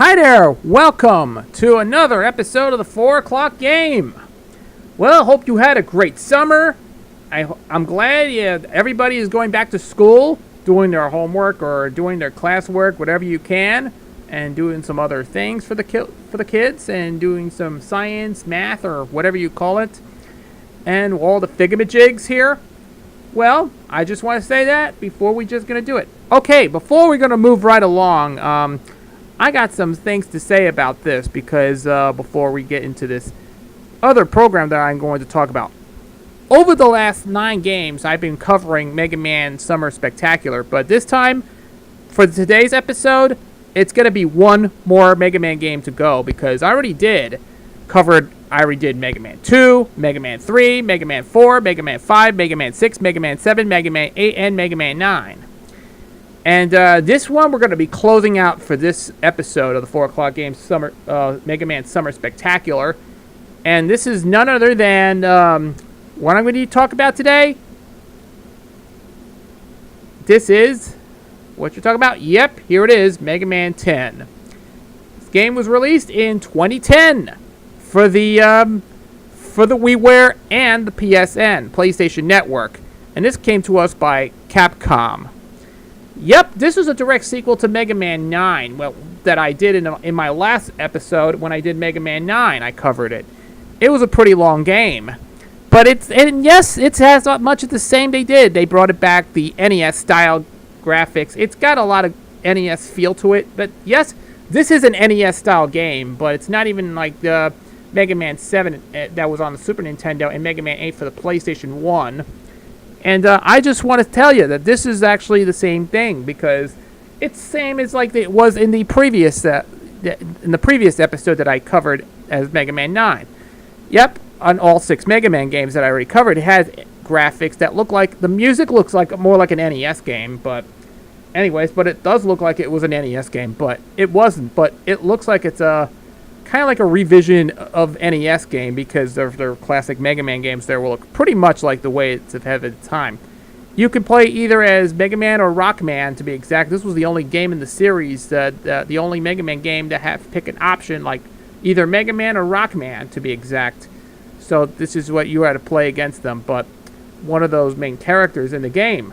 Hi there! Welcome to another episode of the 4 o'clock game. Well, hope you had a great summer. I'm glad everybody is going back to school, doing their homework or doing their classwork, whatever you can, and doing some other things for the kids, and doing some science, math, or whatever you call it, and all the figamajigs here. Well, I just want to say that before we're just going to do it. Okay, before we're going to move right along, I got some things to say about this because before we get into this other program that I'm going to talk about. Over the last 9 games, I've been covering Mega Man Summer Spectacular, but this time, for today's episode, it's going to be one more Mega Man game to go because I already did Mega Man 2, Mega Man 3, Mega Man 4, Mega Man 5, Mega Man 6, Mega Man 7, Mega Man 8, and Mega Man 9. And this one we're going to be closing out for this episode of the 4 o'clock game Mega Man Summer Spectacular. And this is none other than what I'm going to talk about today. This is what you're talking about. Yep, here it is, Mega Man 10. This game was released in 2010 for the WiiWare and the PSN, PlayStation Network. And this came to us by Capcom. Yep, this is a direct sequel to Mega Man 9, well, that I did in my last episode when I did Mega Man 9. I covered it. It was a pretty long game. But it has much of the same they did. They brought it back, the NES-style graphics. It's got a lot of NES feel to it. But yes, this is an NES-style game, but it's not even like the Mega Man 7 that was on the Super Nintendo and Mega Man 8 for the PlayStation 1. And I just want to tell you that this is actually the same thing because it's the same as like it was in the previous episode that I covered as Mega Man 9. Yep, on all 6 Mega Man games that I already covered, it has graphics that look like, the music looks like more like an NES game, but it does look like it was an NES game, but it wasn't. But it looks like it's a kind of like a revision of NES game because their classic Mega Man games there will look pretty much like the way it's had at the time. You can play either as Mega Man or Rockman, to be exact. This was the only game in the series, the only Mega Man game to have pick an option like either Mega Man or Rockman, to be exact. So this is what you had to play against them, but one of those main characters in the game.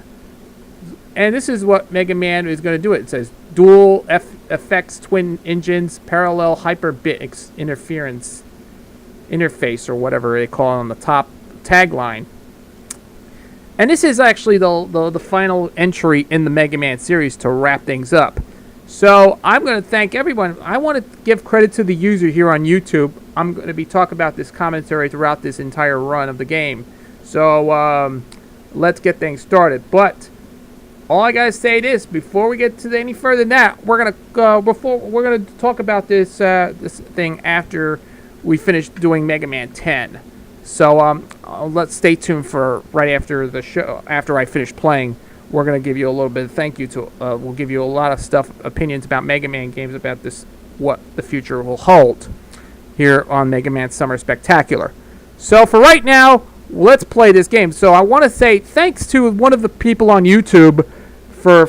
And this is what Mega Man is going to do. It says dual FX twin engines, parallel hyper-bit interface, or whatever they call it on the top tagline. And this is actually the final entry in the Mega Man series to wrap things up. So I'm going to thank everyone. I want to give credit to the user here on YouTube. I'm going to be talking about this commentary throughout this entire run of the game. So let's get things started. But all I gotta say is, before we get to any further than that, we're gonna talk about this thing after we finish doing Mega Man 10. So let's stay tuned for right after the show. After I finish playing, we're gonna give you a little bit of thank you to. We'll give you a lot of opinions about Mega Man games, about this, what the future will hold here on Mega Man Summer Spectacular. So for right now, let's play this game. So I want to say thanks to one of the people on YouTube for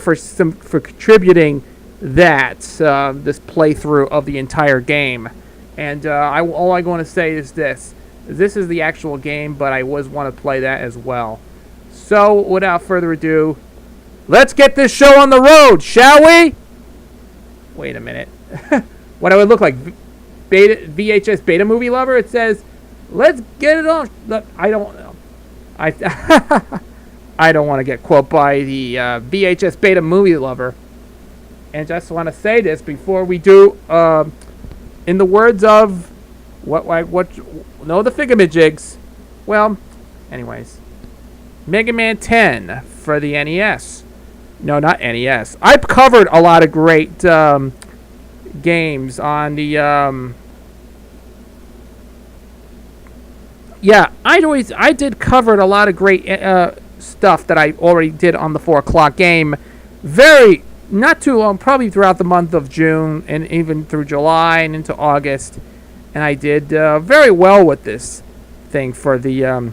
contributing that this playthrough of the entire game. And all I want to say is this is the actual game, but I want to play that as well. So without further ado, let's get this show on the road, shall we? Wait a minute. What I would look like, VHS beta movie lover? It says, let's get it on. I don't know. I don't want to get quoted by the VHS beta movie lover. And just want to say this before we do, in the words of the figamajigs. Well, anyways, Mega Man 10 for the NES. No, not NES. I've covered a lot of great games on the I did covered a lot of great stuff that I already did on the 4 o'clock game. Not too long, probably throughout the month of June and even through July and into August. And I did very well with this thing for the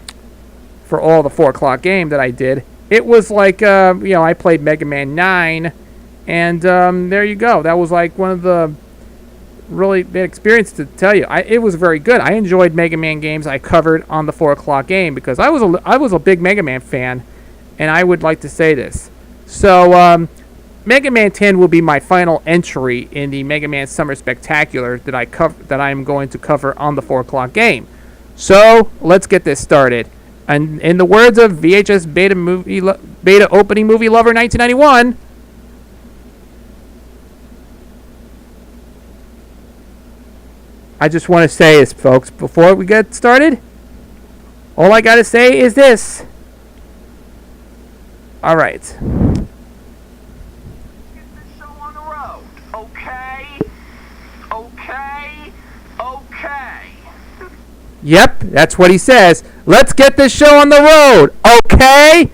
for all the 4 o'clock game that I did. It was like, I played Mega Man 9, and there you go. That was like one of the really bad experience to tell you. It was very good. I enjoyed Mega Man games I covered on the 4 o'clock game because I was a big Mega Man fan, and I would like to say this. So, Mega Man 10 will be my final entry in the Mega Man Summer Spectacular that I am going to cover on the 4 o'clock game. So, let's get this started. And in the words of VHS Beta Opening Movie Lover 1991, I just want to say this, folks, before we get started, all I got to say is this. All right. Get this show on the road, okay? Okay. Yep, that's what he says. Let's get this show on the road, okay.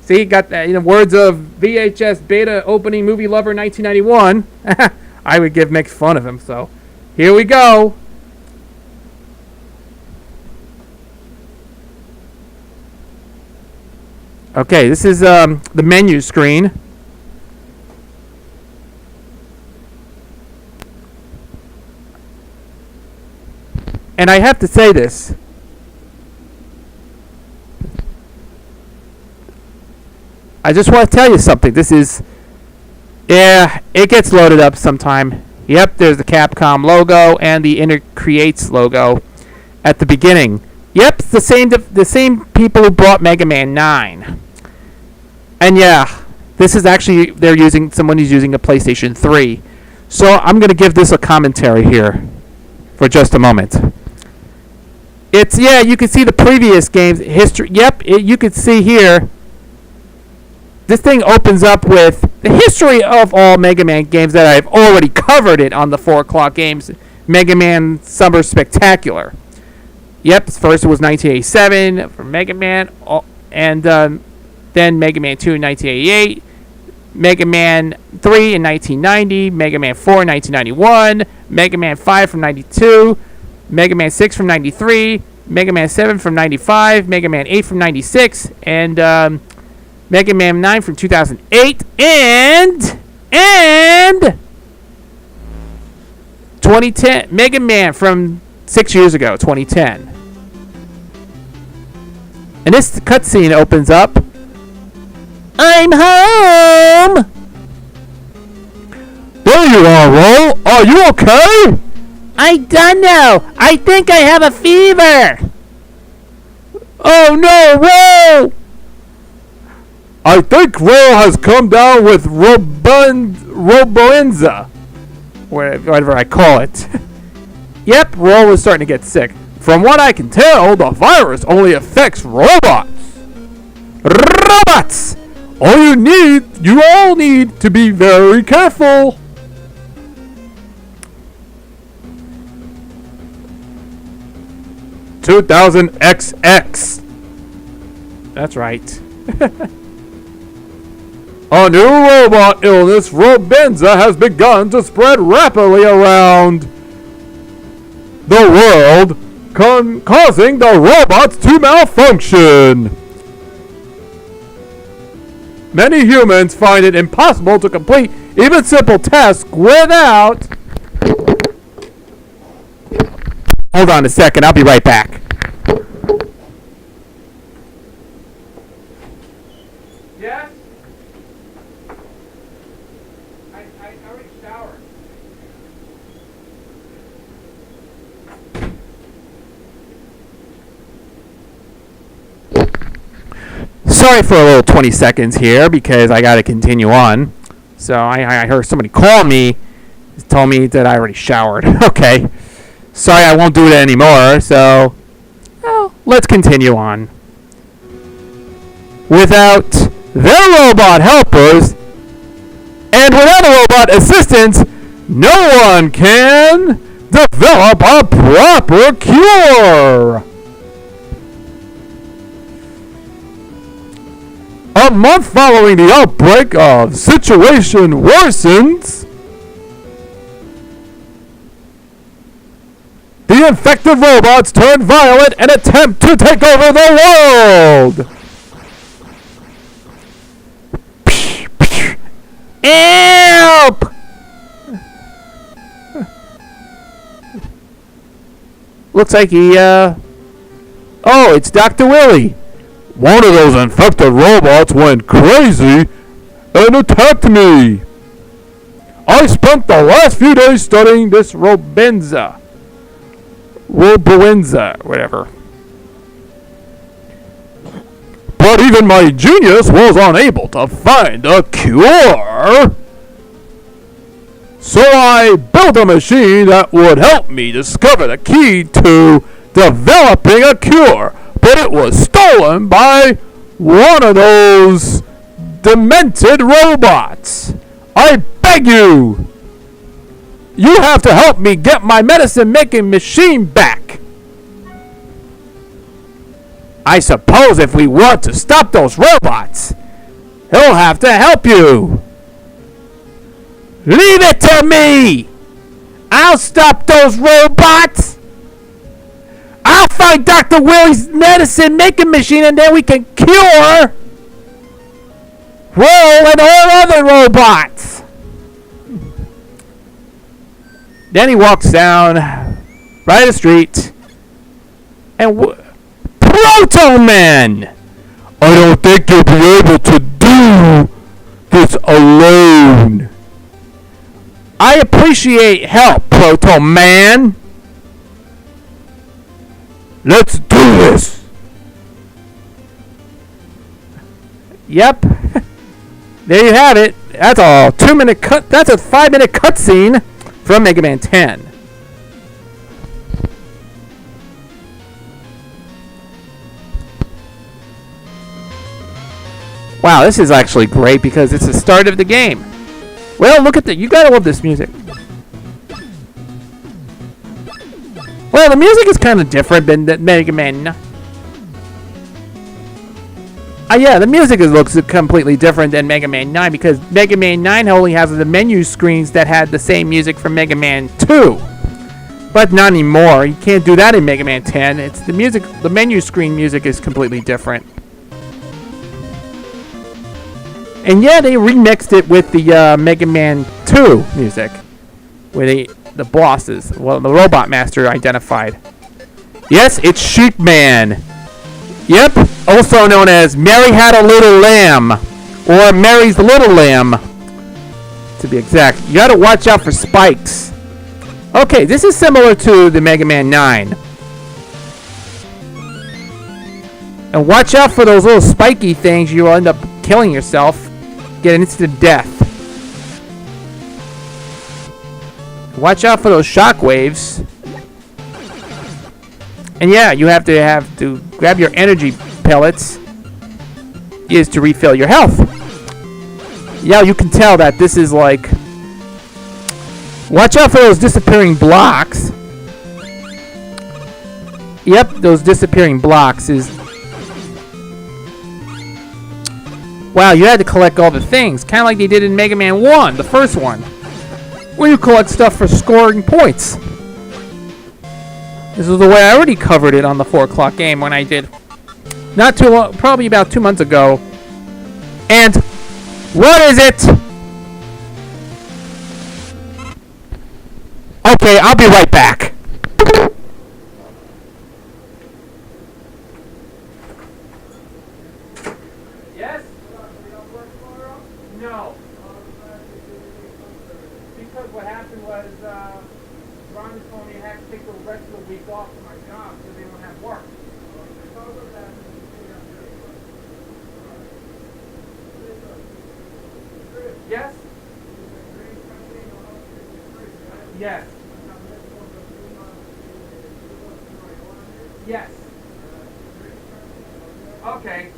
See, got that in the words of VHS Beta Opening Movie Lover 1991. I would make fun of him, so here we go. Okay, this is the menu screen. And I have to say this. I just want to tell you something. This is... Yeah, it gets loaded up sometime. Yep, there's the Capcom logo and the Inner Creates logo at the beginning. Yep, it's the same people who brought Mega Man 9. And yeah, this is actually... Someone who's using a PlayStation 3. So I'm going to give this a commentary here for just a moment. You can see the previous game's history. Yep, you can see here... This thing opens up with the history of all Mega Man games that I've already covered it on the 4 o'clock games. Mega Man Summer Spectacular. Yep, first it was 1987 for Mega Man, and then Mega Man 2 in 1988, Mega Man 3 in 1990, Mega Man 4 in 1991, Mega Man 5 from 92, Mega Man 6 from 93, Mega Man 7 from 95, Mega Man 8 from 96, and Mega Man 9 from 2008, and 2010, Mega Man from 6 years ago, 2010. And this cutscene opens up. I'm home! There you are, Ro. Are you okay? I don't know. I think I have a fever. Oh no, Ro! I think Ro has come down with roboenza, whatever I call it. Yep, Ro is starting to get sick. From what I can tell, the virus only affects robots. Robots! You all need to be very careful. XX. That's right. A new robot illness, Robenza, has begun to spread rapidly around the world, causing the robots to malfunction. Many humans find it impossible to complete even simple tasks without... Hold on a second, I'll be right back. Yes? I already showered. Sorry for a little 20 seconds here because I got to continue on. So I heard somebody call me, told me that I already showered. Okay. Sorry, I won't do it anymore. So, let's continue on. Without their robot helpers and without a robot assistance, no one can develop a proper cure. A month following the outbreak, the situation worsens. The infected robots turn violent and attempt to take over the world. Looks like he, Oh, it's Dr. Willie. One of those infected robots went crazy and attacked me. I spent the last few days studying this Robenza, whatever. But even my genius was unable to find a cure. So I built a machine that would help me discover the key to developing a cure. But it was stolen by one of those demented robots. I beg you! You have to help me get my medicine-making machine back. I suppose if we want to stop those robots, he'll have to help you. Leave it to me! I'll stop those robots! I'll find Dr. Willie's medicine-making machine and then we can cure Roll and all other robots! Then he walks down right the street and Proto Man! I don't think you'll be able to do this alone. I appreciate help, Proto Man. Let's do this. Yep. There you have it. That's a 2-minute cut. That's a 5-minute cutscene from Mega Man 10. Wow, this is actually great because it's the start of the game. Well, look at the... You gotta love this music. Well, the music is kind of different than Mega Man. Yeah, the music looks completely different than Mega Man 9 because Mega Man 9 only has the menu screens that had the same music from Mega Man 2. But not anymore. You can't do that in Mega Man 10. It's the music... The menu screen music is completely different. And yeah, they remixed it with the Mega Man 2 music. Where the bosses, well, the Robot Master identified. Yes, it's Sheep Man. Yep, also known as Mary Had a Little Lamb. Or Mary's Little Lamb. To be exact. You gotta watch out for spikes. Okay, this is similar to the Mega Man 9. And watch out for those little spiky things. You'll end up killing yourself. Get an instant death. Watch out for those shockwaves. And yeah, you have to grab your energy pellets is to refill your health. Yeah, you can tell that this is like... Watch out for those disappearing blocks. Yep, those disappearing blocks is... Wow, you had to collect all the things. Kind of like they did in Mega Man 1, the first one. Where you collect stuff for scoring points. This is the way I already covered it on the 4 o'clock game when I did. Not too long, probably about 2 months ago. And what is it? Okay, I'll be right back. Yes? No. Because what happened was, Ron just told me I had to take the rest of the week off from my job because they don't have work. Yes? Yes. Yes. Okay.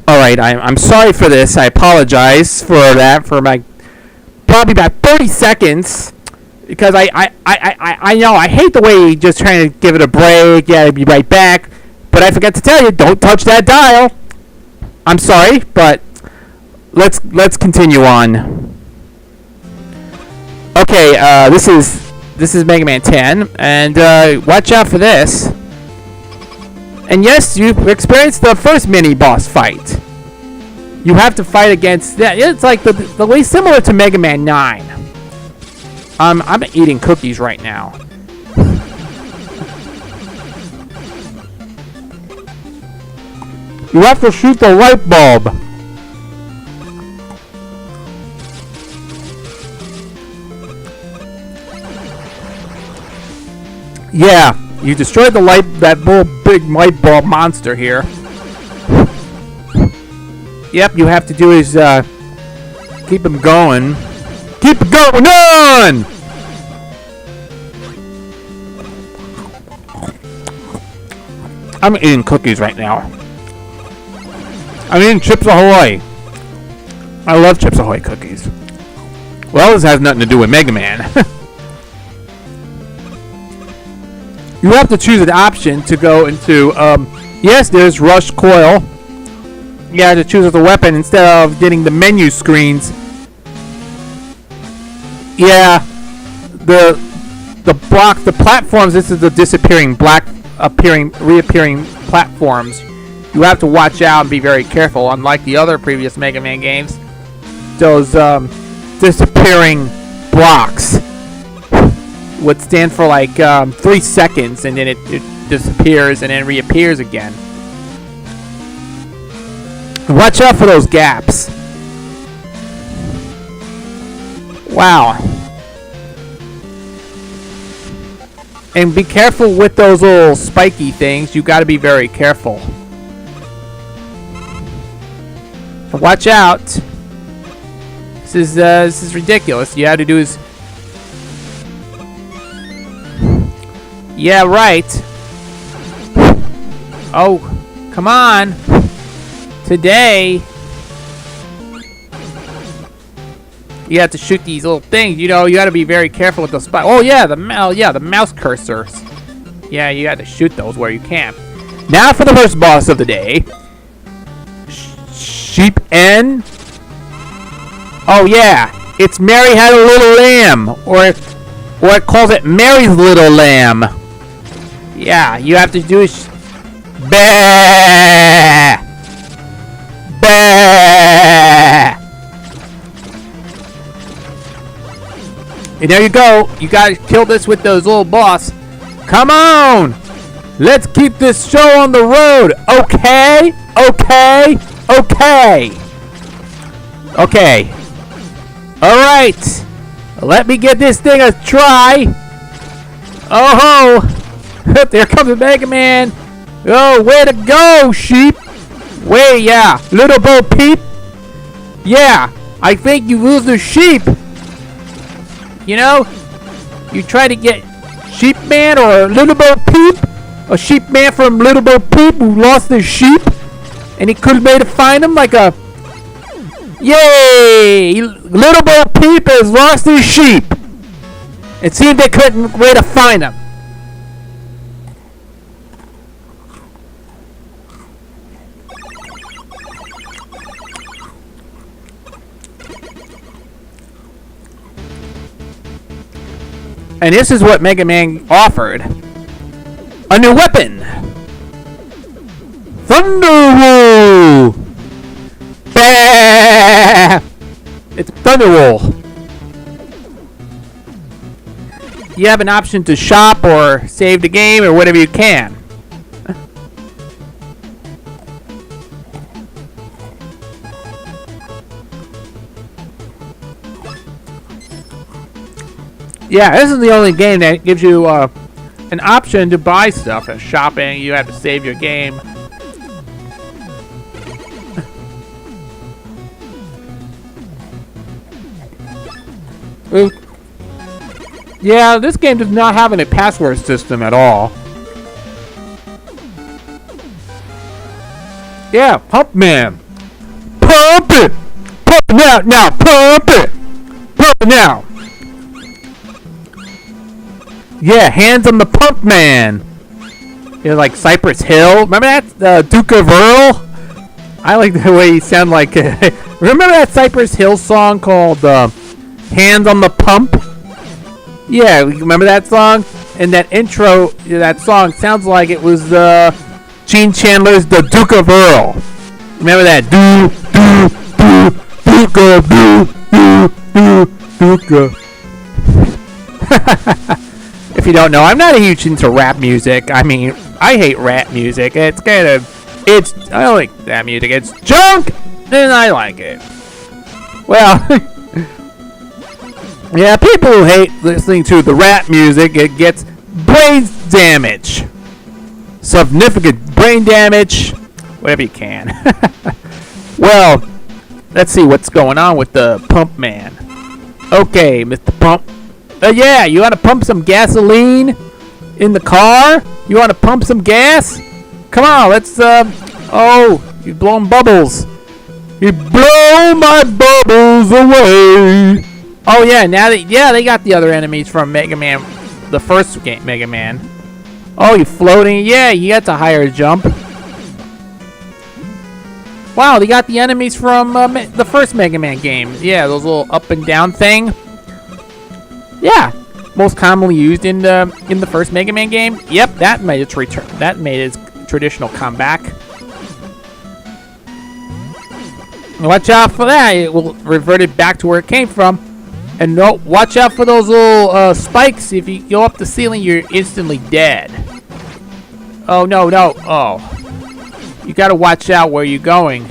Alright, I'm sorry for this. I apologize for that, for my probably about 30 seconds. Because I know, I hate the way you just trying to give it a break. Yeah, I'll be right back. But I forgot to tell you, don't touch that dial. I'm sorry, but let's continue on. Okay, this is Mega Man 10, and watch out for this. And yes, you've experienced the first mini boss fight. You have to fight against that. It's like the way similar to Mega Man 9. I'm eating cookies right now. You have to shoot the light bulb. Yeah, you destroyed that little big light bulb monster here. Yep, you have to do is keep him going. Keep it going on! I'm eating cookies right now. I'm eating Chips Ahoy. I love Chips Ahoy cookies. Well, this has nothing to do with Mega Man. You have to choose an option to go into, yes, there's Rush Coil. You have to choose the weapon instead of getting the menu screens. Yeah, the platforms, this is the disappearing, reappearing platforms. You have to watch out and be very careful, unlike the other previous Mega Man games. Those disappearing blocks would stand for like 3 seconds, and then it disappears and then reappears again. Watch out for those gaps. Wow. And be careful with those little spiky things. You got to be very careful. Watch out. This is ridiculous. You have to do is, yeah, right. Oh, come on. Today, you have to shoot these little things. You know, you got to be very careful with the spot. Oh yeah, the mouse cursors. Yeah, you got to shoot those where you can. Now for the first boss of the day. Sheep N. Oh yeah, it's Mary Had a Little Lamb, or it calls it Mary's Little Lamb. Yeah, you have to do is bah, bah. And there you go. You gotta kill this with those little boss. Come on, let's keep this show on the road. Okay, okay, okay, okay. All right, let me get this thing a try. Oh ho! There comes a Mega Man. Oh, way to go, sheep! Way, yeah, Little Bo Peep. Yeah, I think you lose the sheep. You know, you try to get Sheep Man or Little Bo Peep, a sheep man from Little Bo Peep who lost his sheep, and he couldn't wait to find him like a. Yay! Little Bo Peep has lost his sheep. It seemed they couldn't wait to find him. And this is what Mega Man offered. A new weapon! Thunder Roll! Bah! It's Thunder Roll. You have an option to shop or save the game or whatever you can. Yeah, this is the only game that gives you an option to buy stuff. At shopping, you have to save your game. Yeah, this game does not have any password system at all. Yeah, Pump Man. Pump it! Pump it now, pump it! Pump it now! Yeah, Hands on the Pump Man. You know, like Cypress Hill. Remember that? Duke of Earl? I like the way he sounded like... Remember that Cypress Hill song called Hands on the Pump? Yeah, remember that song? And that intro, that song sounds like it was Gene Chandler's The Duke of Earl. Remember that? If you don't know, I'm not a huge into rap music. I mean, I hate rap music. I don't like that music. It's junk, and I like it. Well, yeah, people who hate listening to the rap music, it gets brain damage. Significant brain damage. Whatever you can. Well, let's see what's going on with the pump man. Okay, Mr. Pump. Yeah, you want to pump some gasoline in the car? You want to pump some gas? Come on, let's, oh, you're blowing bubbles. You blow my bubbles away. Oh, yeah, they got the other enemies from Mega Man, the first game, Mega Man. Oh, you floating? Yeah, you got to higher jump. Wow, they got the enemies from the first Mega Man game. Yeah, those little up and down thing. Yeah, most commonly used in the first Mega Man game. Yep, that made its return. That made its traditional comeback. Watch out for that. It will revert it back to where it came from. And no, watch out for those little spikes. If you go up the ceiling, you're instantly dead. Oh, no. Oh. You gotta watch out where you're going.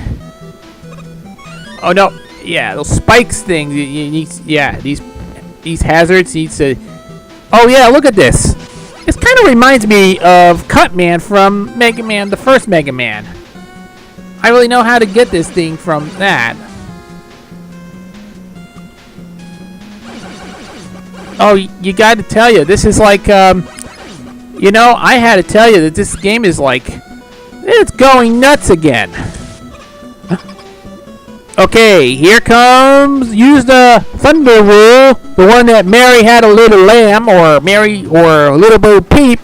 Oh, no. Yeah, those spikes things. You need, yeah, these hazards needs to... Oh, yeah, look at this. This kind of reminds me of Cutman from Mega Man, the first Mega Man. I really know how to get this thing from that. Oh, you got to tell you, this is like, you know, I had to tell you that this game is like, it's going nuts again. Okay, here comes, use the Thunder Rule, the one that Mary Had a Little Lamb, or Little Bo Peep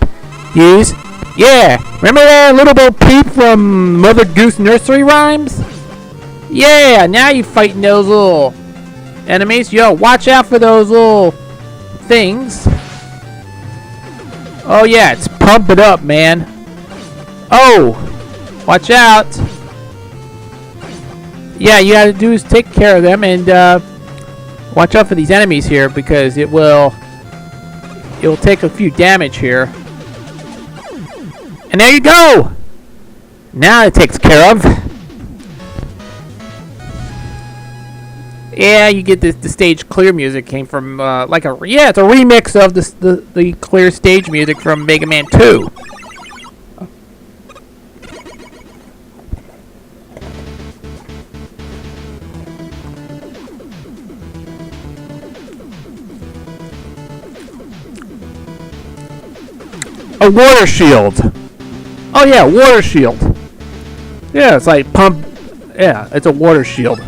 use. Yeah, remember that Little Bo Peep from Mother Goose Nursery Rhymes? Yeah, now you're fighting those little enemies. Yo, watch out for those little things. Oh yeah, it's pump it up, man. Oh, watch out. Yeah, you gotta do is take care of them and watch out for these enemies here because it will take a few damage here. And there you go. Now it takes care of. Yeah, you get the stage clear music came from it's a remix of the clear stage music from Mega Man 2. A water shield. Oh yeah, water shield. Yeah, it's like pump. Yeah, it's a water shield.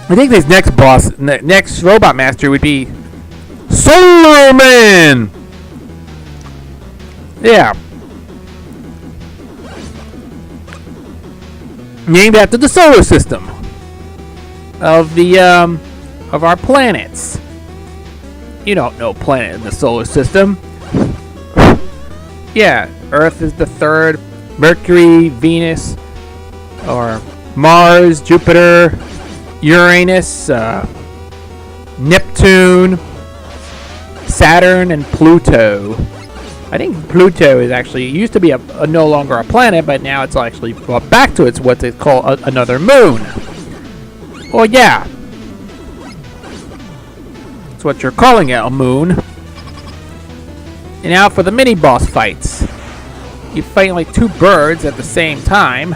I think this next boss, next Robot Master would be Solar Man. Yeah. Named after the solar system of our planets. You don't know planet in the solar system. Yeah, Earth is the third, Mercury, Venus, or Mars, Jupiter, Uranus, Neptune, Saturn, and Pluto. I think Pluto is actually, it used to be a no longer a planet, but now it's actually brought back to what they call another moon. Well, yeah. That's what you're calling it, a moon. And now for the mini-boss fights. You fight like two birds at the same time.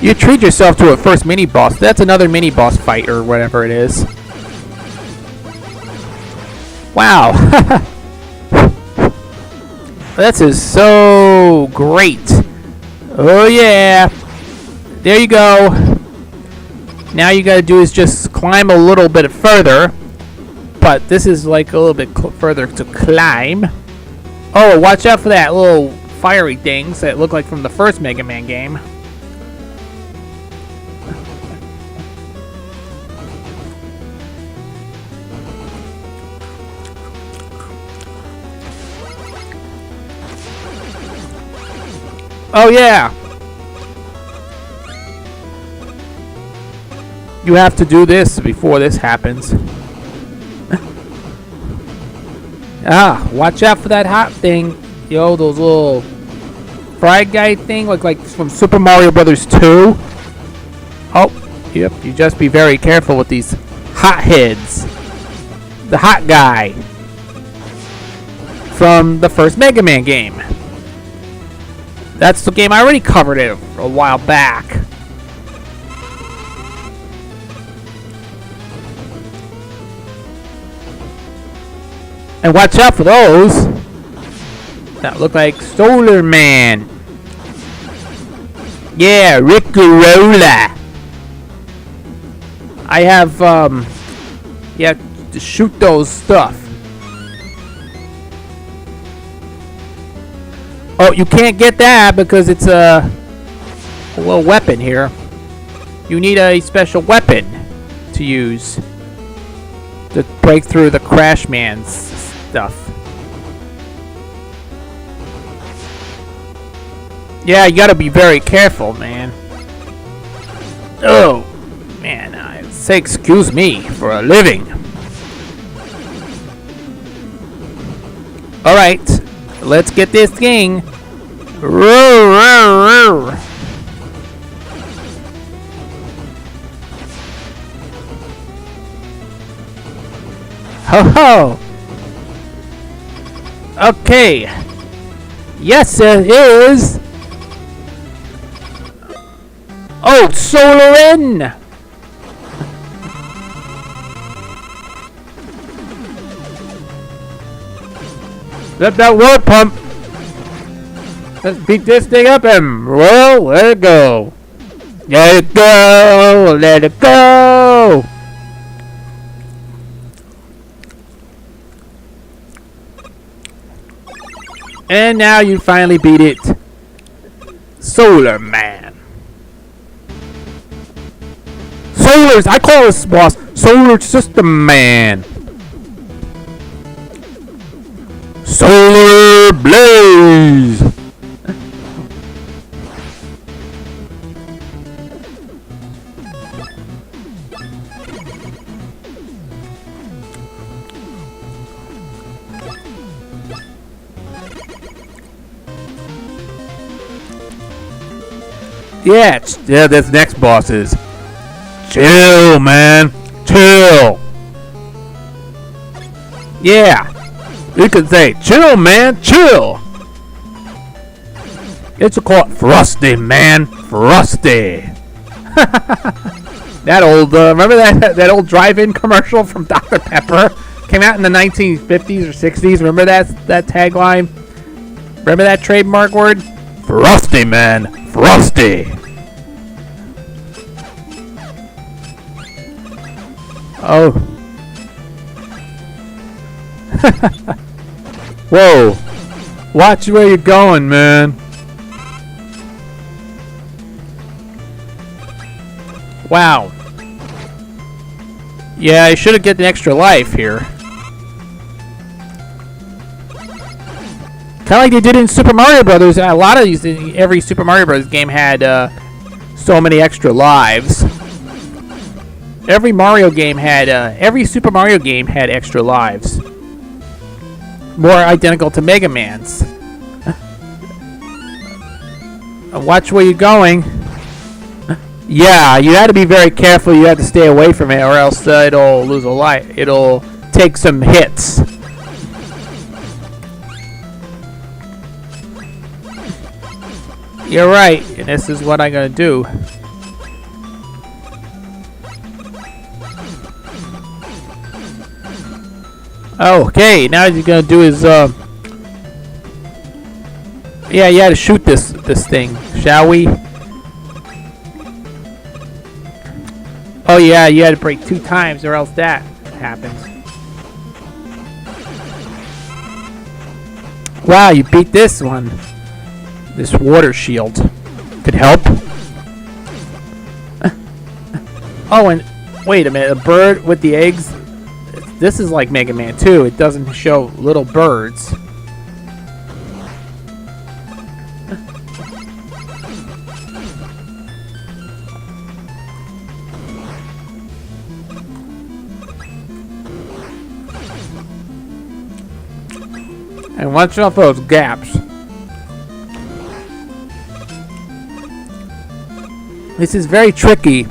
You treat yourself to a first mini-boss. That's another mini-boss fight, or whatever it is. Wow. This is so great. Oh, yeah. There you go. Now you gotta do is just climb a little bit further. But this is like a little bit further to climb. Oh, watch out for that little fiery things that look like from the first Mega Man game. Oh yeah! You have to do this before this happens. Ah, watch out for that hot thing. Yo, those little fried guy thing, like from Super Mario Brothers 2. Oh, yep, you just be very careful with these hot heads. The hot guy from the first Mega Man game. That's the game I already covered it a while back. And watch out for those that look like Solar Man. Yeah, Rick-a-rolla. I have, yeah, to shoot those stuff. Oh, you can't get that because it's a little weapon here. You need a special weapon to use to break through the Crash Man's stuff. Yeah, you gotta be very careful, man. Oh, man, I say excuse me for a living. Alright, let's get this thing. Roar, roar, roar. Ho ho! Okay. Yes, it is. Oh, Solar In! Let that water pump. Let's beat this thing up and well, let it go. Let it go. Let it go. And now you finally beat it. Solar Man. Solar's, I call this boss Solar System Man. Solar Blaze. Yeah, this next boss is. Chill, man. Chill. Yeah. You could say, chill, man. Chill. It's called Frosty, man. Frosty. That old, remember that old drive-in commercial from Dr. Pepper? Came out in the 1950s or 60s. Remember that tagline? Remember that trademark word? Frosty, man. Frosty. Oh. Whoa. Watch where you're going, man. Wow. Yeah, I should have get an extra life here. Kind of like they did in Super Mario Brothers. A lot of these, every Super Mario Brothers game had so many extra lives. Every Mario game had, every Super Mario game had extra lives. More identical to Mega Man's. Watch where you're going. Yeah, you had to be very careful. You had to stay away from it, or else it'll lose a life. It'll take some hits. You're right, and this is what I'm gonna do. Okay, now what you're gonna do is yeah, you had to shoot this thing, shall we? Oh yeah, you had to break 2 times, or else that happens. Wow, you beat this one. This water shield could help. Oh, and wait a minute. A bird with the eggs. This is like Mega Man 2. It doesn't show little birds. And watch out for those gaps. This is very tricky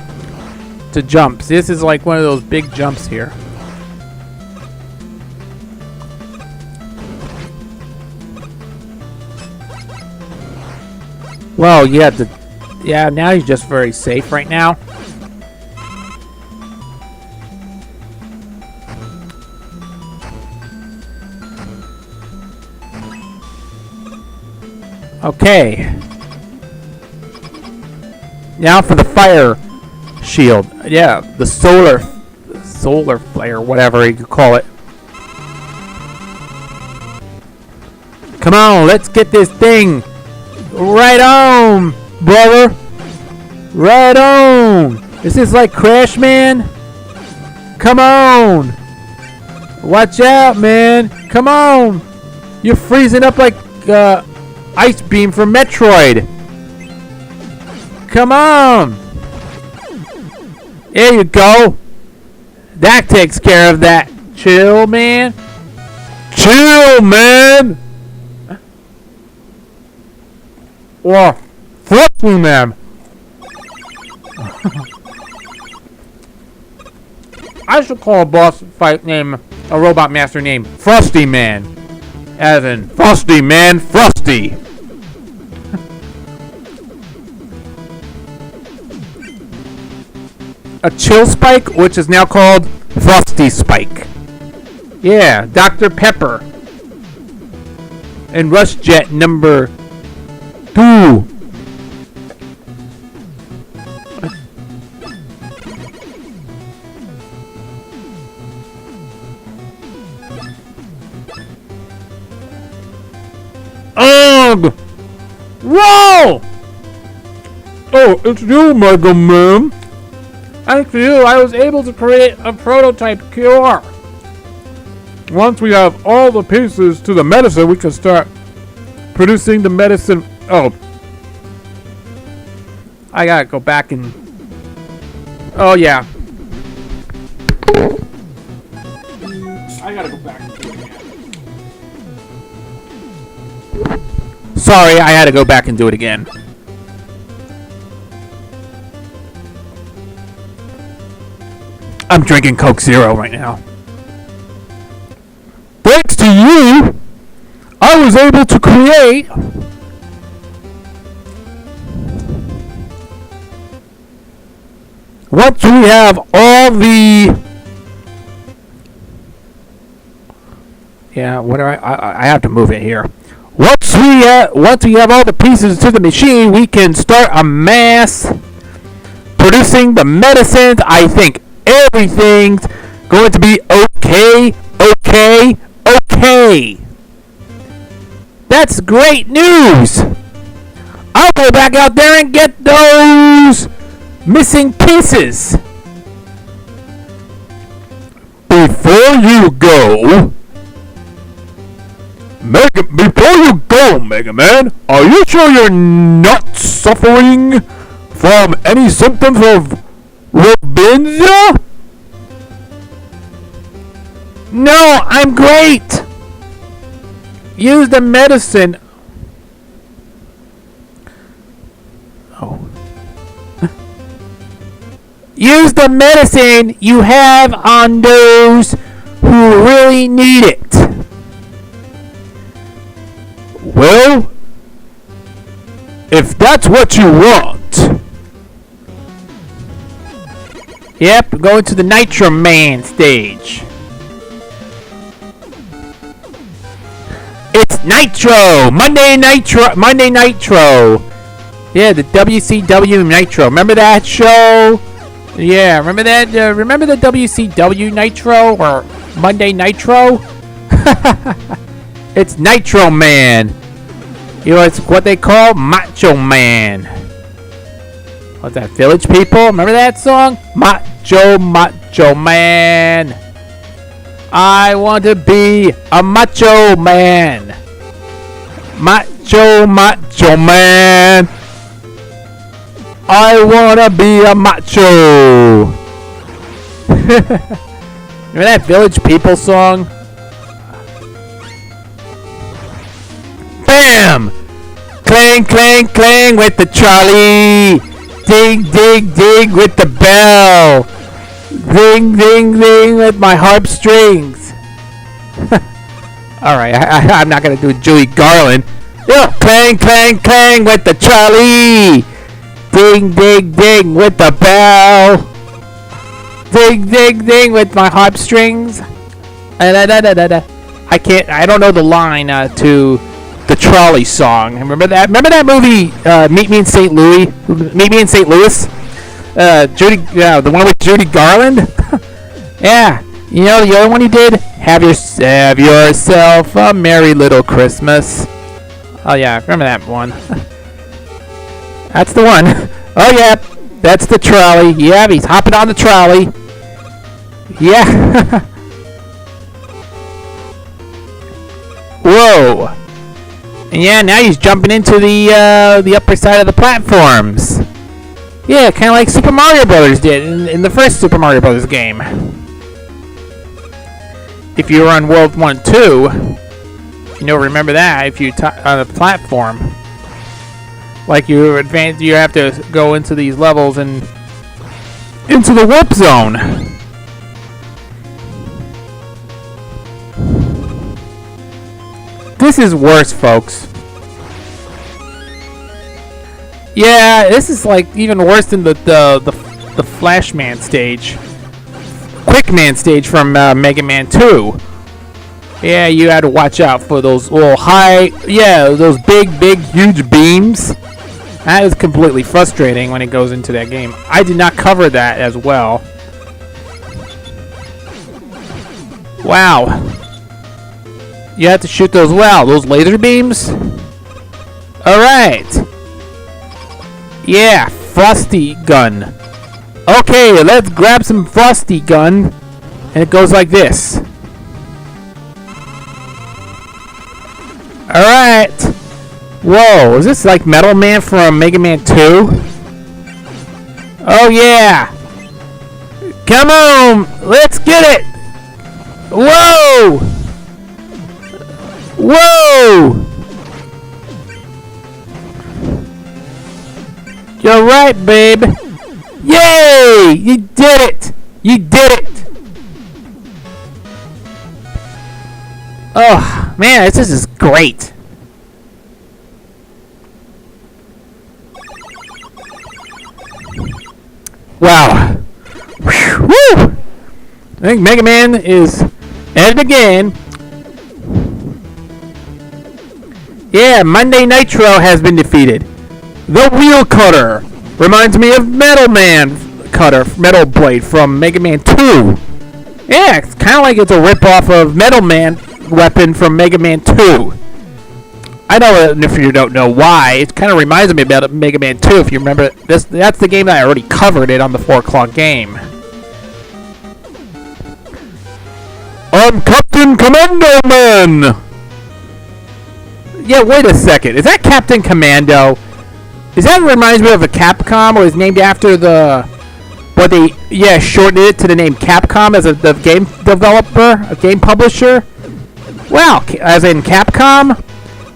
to jump. This is like one of those big jumps here. Well, yeah, now he's just very safe right now. Okay. Now for the fire shield. Yeah, the solar flare, whatever you could call it. Come on, let's get this thing. Right on, brother. Right on. This is like Crash, man. Come on. Watch out, man. Come on. You're freezing up like Ice Beam from Metroid. Come on. There you go. That takes care of that. Chill, man. Chill, man. Or Frosty Man. I should call a boss fight name, a robot master named Frosty Man. As in Frosty Man Frosty. A chill spike, which is now called Frosty Spike. Yeah, Dr. Pepper. And Rush Jet number 2. Ugh! Whoa! Oh, it's you, Mega Man. Thanks to you, I was able to create a prototype cure. Once we have all the pieces to the medicine, we can start producing the medicine. Oh. I gotta go back and... Oh, yeah. I gotta go back and do it again. Sorry, I had to go back and do it again. I'm drinking Coke Zero right now. Thanks to you, I was able to create once we have all the I have to move it here. Once we have all the pieces to the machine, we can start a mass producing the medicines. I think everything's going to be okay. That's great news. I'll go back out there and get those missing pieces. Before you go, Mega Man, are you sure you're not suffering from any symptoms of Robinza? No, I'm great. Use the medicine. Oh. Use the medicine you have on those who really need it. Well, if that's what you want. Yep, going to the Nitro Man stage. It's Nitro! Monday Nitro! Yeah, the WCW Nitro. Remember that show? Yeah, remember that? Remember the WCW Nitro or Monday Nitro? It's Nitro Man. You know, it's what they call Macho Man. What's that, Village People? Remember that song? Macho Man. I want to be a macho man. Macho Man. I want to be a macho. Remember that Village People song? Bam! Clang, clang, clang with the trolley. Ding, ding, ding with the bell. Ding, ding, ding with my harpstrings. Alright, I'm not going to do Julie Garland. Yeah, clang, clang, clang with the trolley. Ding, ding, ding with the bell. Ding, ding, ding with my harpstrings. I don't know the line to the trolley song. Remember that? Remember that movie, Meet Me in St. Louis? Meet Me in St. Louis? The one with Judy Garland? Yeah. You know the other one he did? Have yourself a merry little Christmas. Oh yeah, remember that one. That's the one. Oh yeah, that's the trolley. Yeah, he's hopping on the trolley. Yeah. Whoa. And yeah, now he's jumping into the upper side of the platforms. Yeah, kind of like Super Mario Brothers did in the first Super Mario Brothers game. If you were on World 1 2, you know, remember that if you on a platform. Like you advance, you have to go into these levels and into the warp zone. This is worse, folks. Yeah, this is like even worse than the Flashman stage, Quickman stage from Mega Man 2. Yeah, you had to watch out for those little those big, huge beams. That is completely frustrating when it goes into that game. I did not cover that as well. Wow. You have to shoot those those laser beams? Alright. Yeah, Frosty gun. Okay, let's grab some Frosty gun. And it goes like this. Alright. Whoa, is this like Metal Man from Mega Man 2? Oh yeah! Come on! Let's get it! Whoa! Whoa! You're right, babe! Yay! You did it! You did it! Oh, man, this is great. Wow. Whew. Woo! I think Mega Man is at it again. Yeah, Monday Nitro has been defeated. The Wheel Cutter reminds me of Metal Man Cutter, Metal Blade from Mega Man 2. Yeah, it's kind of like it's a rip-off of Metal Man weapon from Mega Man 2. I know if you don't know why, it kind of reminds me about Mega Man 2. If you remember, that's the game that I already covered it on the 4 o'clock game. I'm Captain Commando Man! Yeah, wait a second. Is that Captain Commando? Is that reminds me of a Capcom, or is named after shortened it to the name Capcom as the game developer, a game publisher? Well, as in Capcom?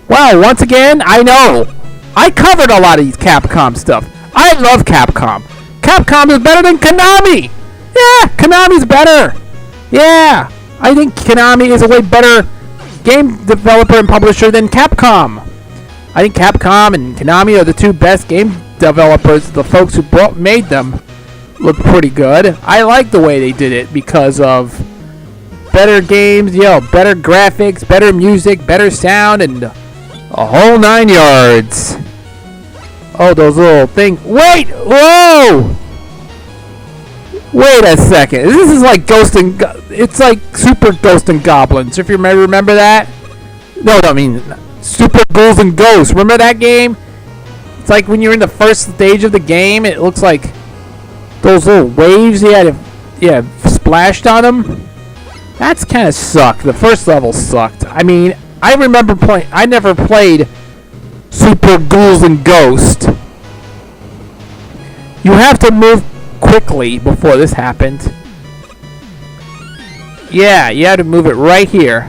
Well, once again, I know. I covered a lot of these Capcom stuff. I love Capcom. Capcom is better than Konami! Yeah, Konami's better! Yeah, I think Konami is a way better game developer and publisher than Capcom. I think Capcom and Konami are the two best game developers. The folks who made them look pretty good. I like the way they did it because of better games, better graphics, better music, better sound, and a whole 9 yards. Oh, those little things. Wait! Whoa! Wait a second. This is like it's like Super Ghost and Goblins, if you remember that. No, I mean Super Ghouls and Ghosts. Remember that game? It's like when you're in the first stage of the game, it looks like those little waves you had splashed on them. That's kind of sucked. The first level sucked. I mean, I remember playing. I never played Super Ghouls and Ghosts. You have to move quickly before this happened. Yeah, you had to move it right here.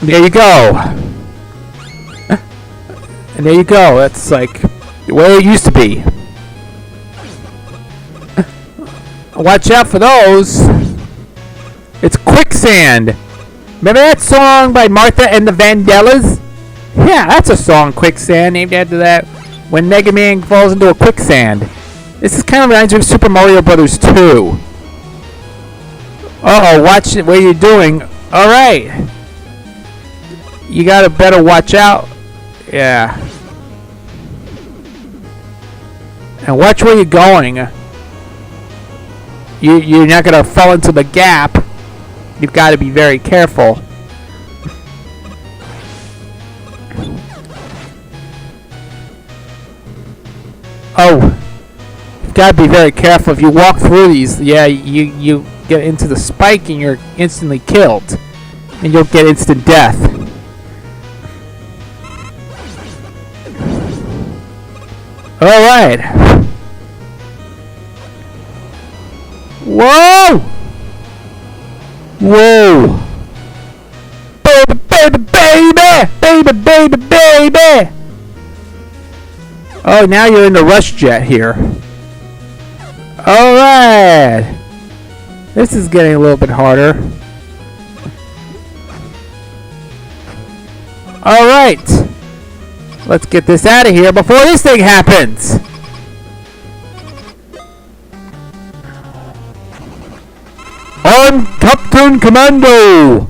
There you go. And there you go. That's like the way it used to be. Watch out for those. It's quicksand. Remember that song by Martha and the Vandellas? Yeah, that's a song, Quicksand, named after that. When Mega Man falls into a quicksand. This is kind of reminds me of Super Mario Brothers 2. Uh-oh, watch it. What are you doing? Alright. You gotta better watch out. Yeah. And watch where you're going. You're not gonna fall into the gap. You've got to be very careful. Oh, you've got to be very careful. If you walk through these, yeah, you get into the spike and you're instantly killed, and you'll get instant death. All right. Whoa! Whoa! Baby, baby, baby! Baby, baby, baby! Oh, now you're in the rush jet here. Alright! This is getting a little bit harder. Alright! Let's get this out of here before this thing happens! I'm Captain Commando!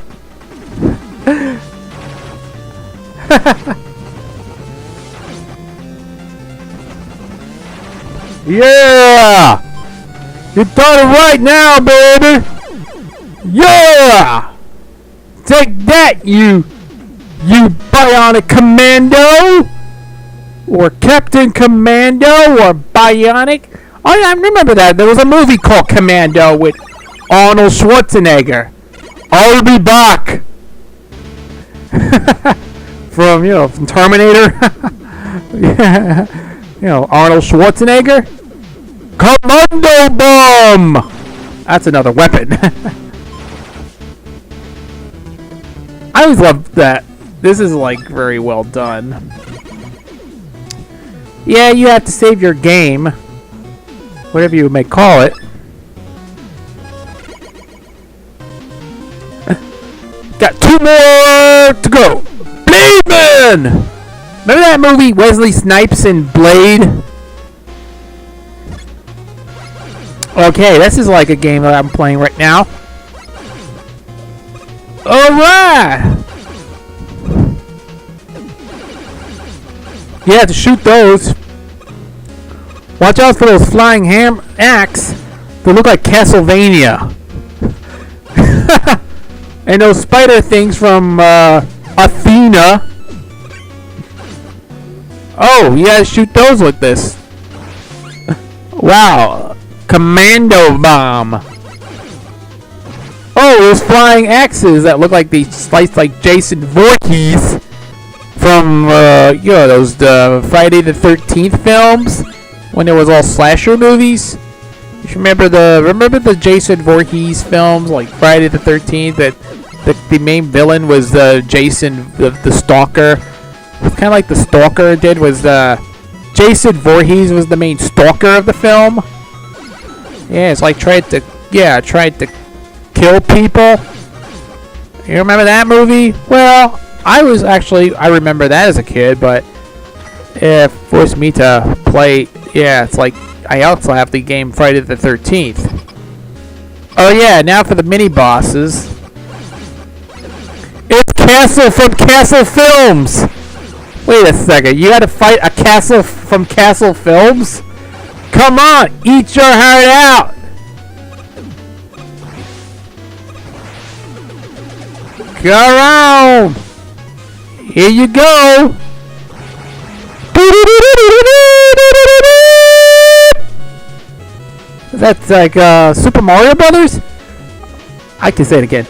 Yeah! You done it right now, baby! Yeah! Take that, you Bionic Commando! Or Captain Commando, or Bionic. Oh, yeah, I remember that. There was a movie called Commando with Arnold Schwarzenegger. I'll be back! from Terminator. Yeah. Arnold Schwarzenegger. Commando Bomb! That's another weapon. I always loved that. This is like very well done. Yeah, you have to save your game. Whatever you may call it. Got 2 more to go. Blade Man! Remember that movie, Wesley Snipes and Blade? Okay, this is like a game that I'm playing right now. Alright! You have to shoot those. Watch out for those flying ham axe. They look like Castlevania. And those spider things from Athena. Oh, you gotta shoot those with this. Wow. Commando Bomb. Oh, those flying axes that look like they slice like Jason Voorhees from, those Friday the 13th films when there was all slasher movies. You remember the Jason Voorhees films like Friday the 13th that the main villain was Jason the Stalker. It's kind of like the Stalker did was Jason Voorhees was the main stalker of the film. Yeah, it's like tried to kill people. You remember that movie? Well, I remember that as a kid, but it forced me to play. Yeah, it's like I also have the game Friday the 13th. Oh yeah, now for the mini bosses. It's Castle from Castle Films. Wait a second, you had to fight a castle from Castle Films? Come on, eat your heart out! around. Here you go. That's like Super Mario Brothers. I can say it again.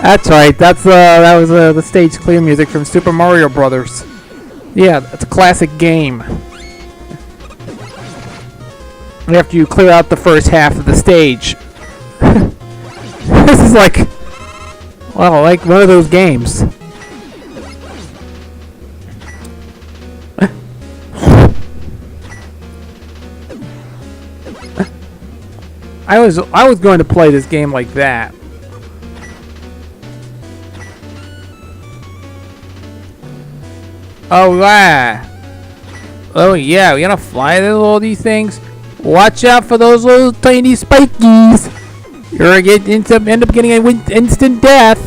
That's right. That was the stage clear music from Super Mario Brothers. Yeah, it's a classic game. After you clear out the first half of the stage. This is like, well, like one of those games. I was going to play this game like that. Oh yeah. Oh yeah, we're gonna fly all these things. Watch out for those little tiny spikies. You're gonna end up getting an instant death.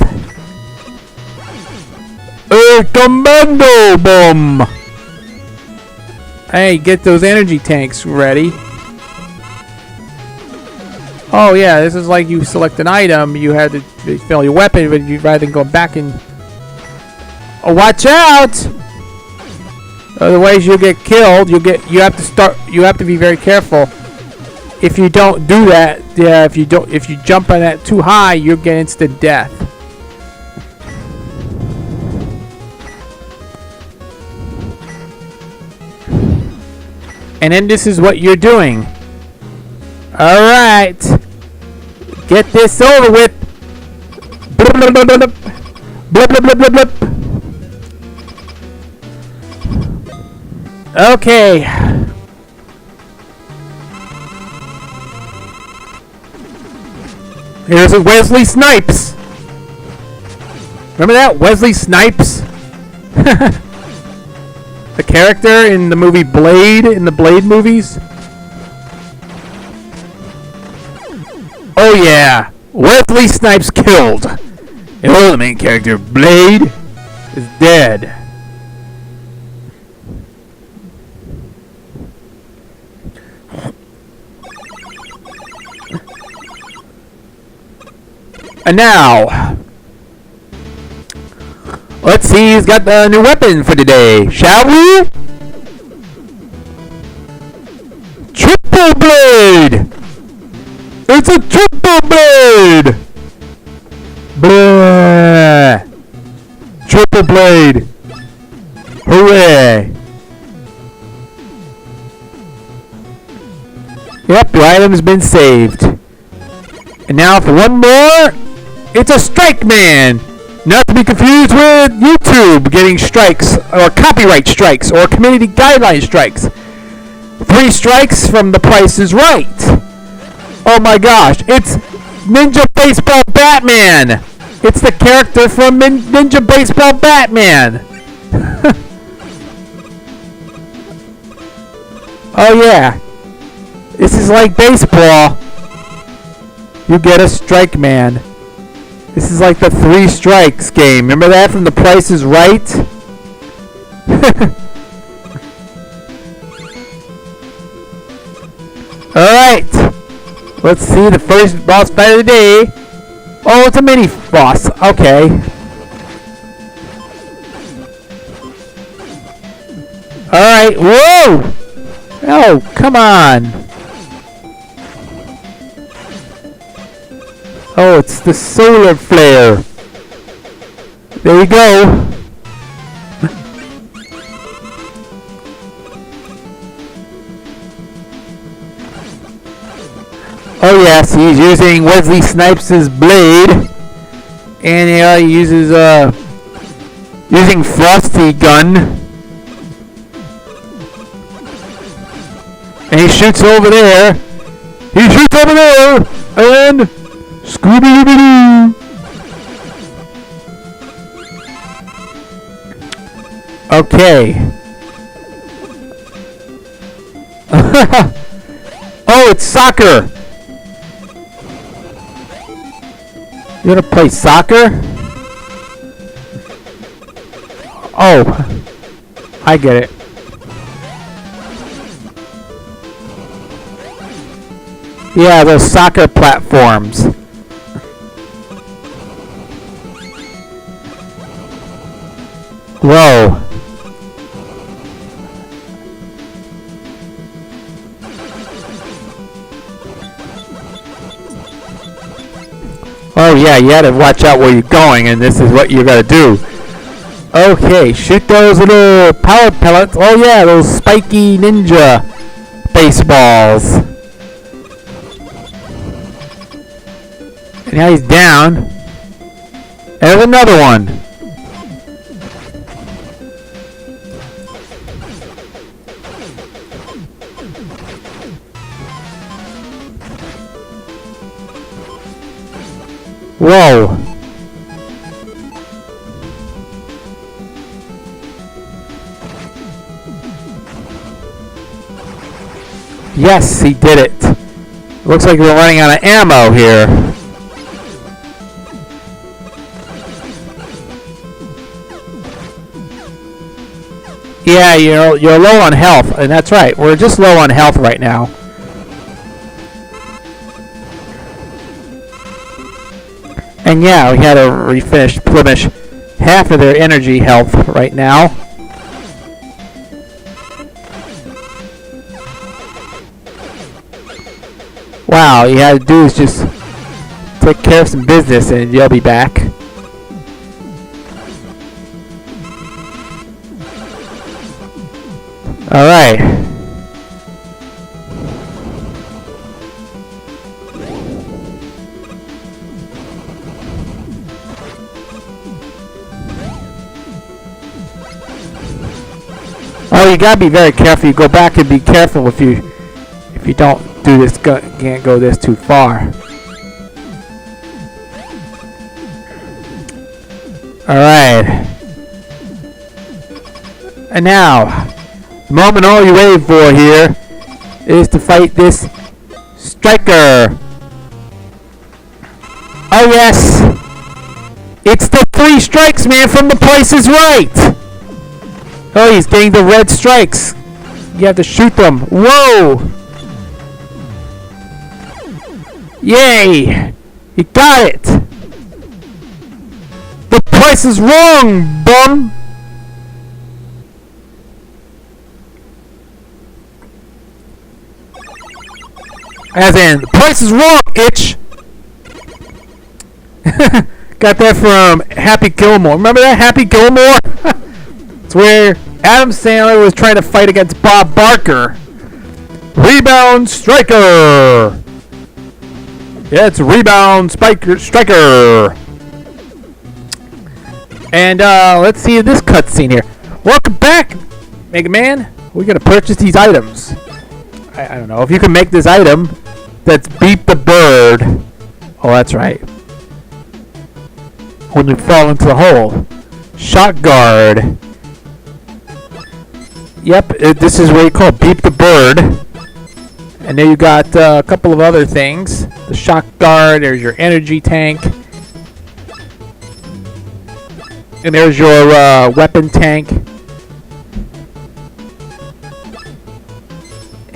A commando bomb. Hey, get those energy tanks ready. Oh yeah, this is like you select an item, you had to fill your weapon, but you rather than go back and watch out! Otherwise you'll get killed. You have to be very careful. If you don't do that, yeah, if you jump on that too high, you'll get instant death. And then this is what you're doing. Alright. Get this over with. Blub, blub, blub, blub. Blub, blub, blub, blub, blub. Okay. Here's a Wesley Snipes. Remember that? Wesley Snipes? The character in the movie Blade, in the Blade movies? Oh yeah, Wesley Snipes killed. And the main character, Blade, is dead. And now, let's see who's got the new weapon for today, shall we? Triple Blade! It's a triple blade! Blah! Triple blade! Hooray! Yep, your item's been saved. And now for one more, it's a Strike Man! Not to be confused with YouTube getting strikes, or copyright strikes, or community guideline strikes. 3 strikes from The Price is Right. Oh my gosh, it's Ninja Baseball Batman! It's the character from Ninja Baseball Batman! Oh yeah. This is like baseball. You get a Strike Man. This is like the 3 strikes game. Remember that from The Price is Right? Alright. Let's see the first boss fight of the day. Oh, it's a mini boss. Okay. Alright. Whoa! Oh, come on. Oh, it's the solar flare. There you go. Oh yes, he's using Wesley Snipes' blade, and he uses using Frosty gun, and he shoots over there. He shoots over there, and Scooby-Doo. Okay. Oh, it's soccer. You wanna play soccer? Oh, I get it. Yeah, those soccer platforms. Whoa. Oh yeah, you gotta watch out where you're going, and this is what you gotta do. Okay, shoot those little power pellets. Oh yeah, those spiky ninja baseballs. And now he's down. There's another one. Whoa. Yes, he did it. Looks like we're running out of ammo here. Yeah, you're low on health, and that's right. We're just low on health right now. And yeah, we had to replenish half of their energy health right now. Wow, all you had to do is just take care of some business and you'll be back. Alright. Oh, you gotta be very careful. You go back and be careful if you don't do this. Can't go this too far. All right. And now, the moment all you waited for here is to fight this striker. Oh yes, it's the 3 strikes man from The Price is Right. Oh, he's getting the red strikes. You have to shoot them. Whoa! Yay! He got it! The price is wrong, bum! As in, the price is wrong, itch! Got that from Happy Gilmore. Remember that, Happy Gilmore? It's where Adam Sandler was trying to fight against Bob Barker. Rebound striker! Yeah, it's Rebound Striker. And let's see this cutscene here. Welcome back, Mega Man. We're gonna purchase these items. I don't know if you can make this item. That's Beat the Bird. Oh, that's right. When we fall into the hole. Shot Guard. Yep, this is what you call Beat the Bird. And then you got a couple of other things. The Shock Guard, there's your energy tank. And there's your weapon tank.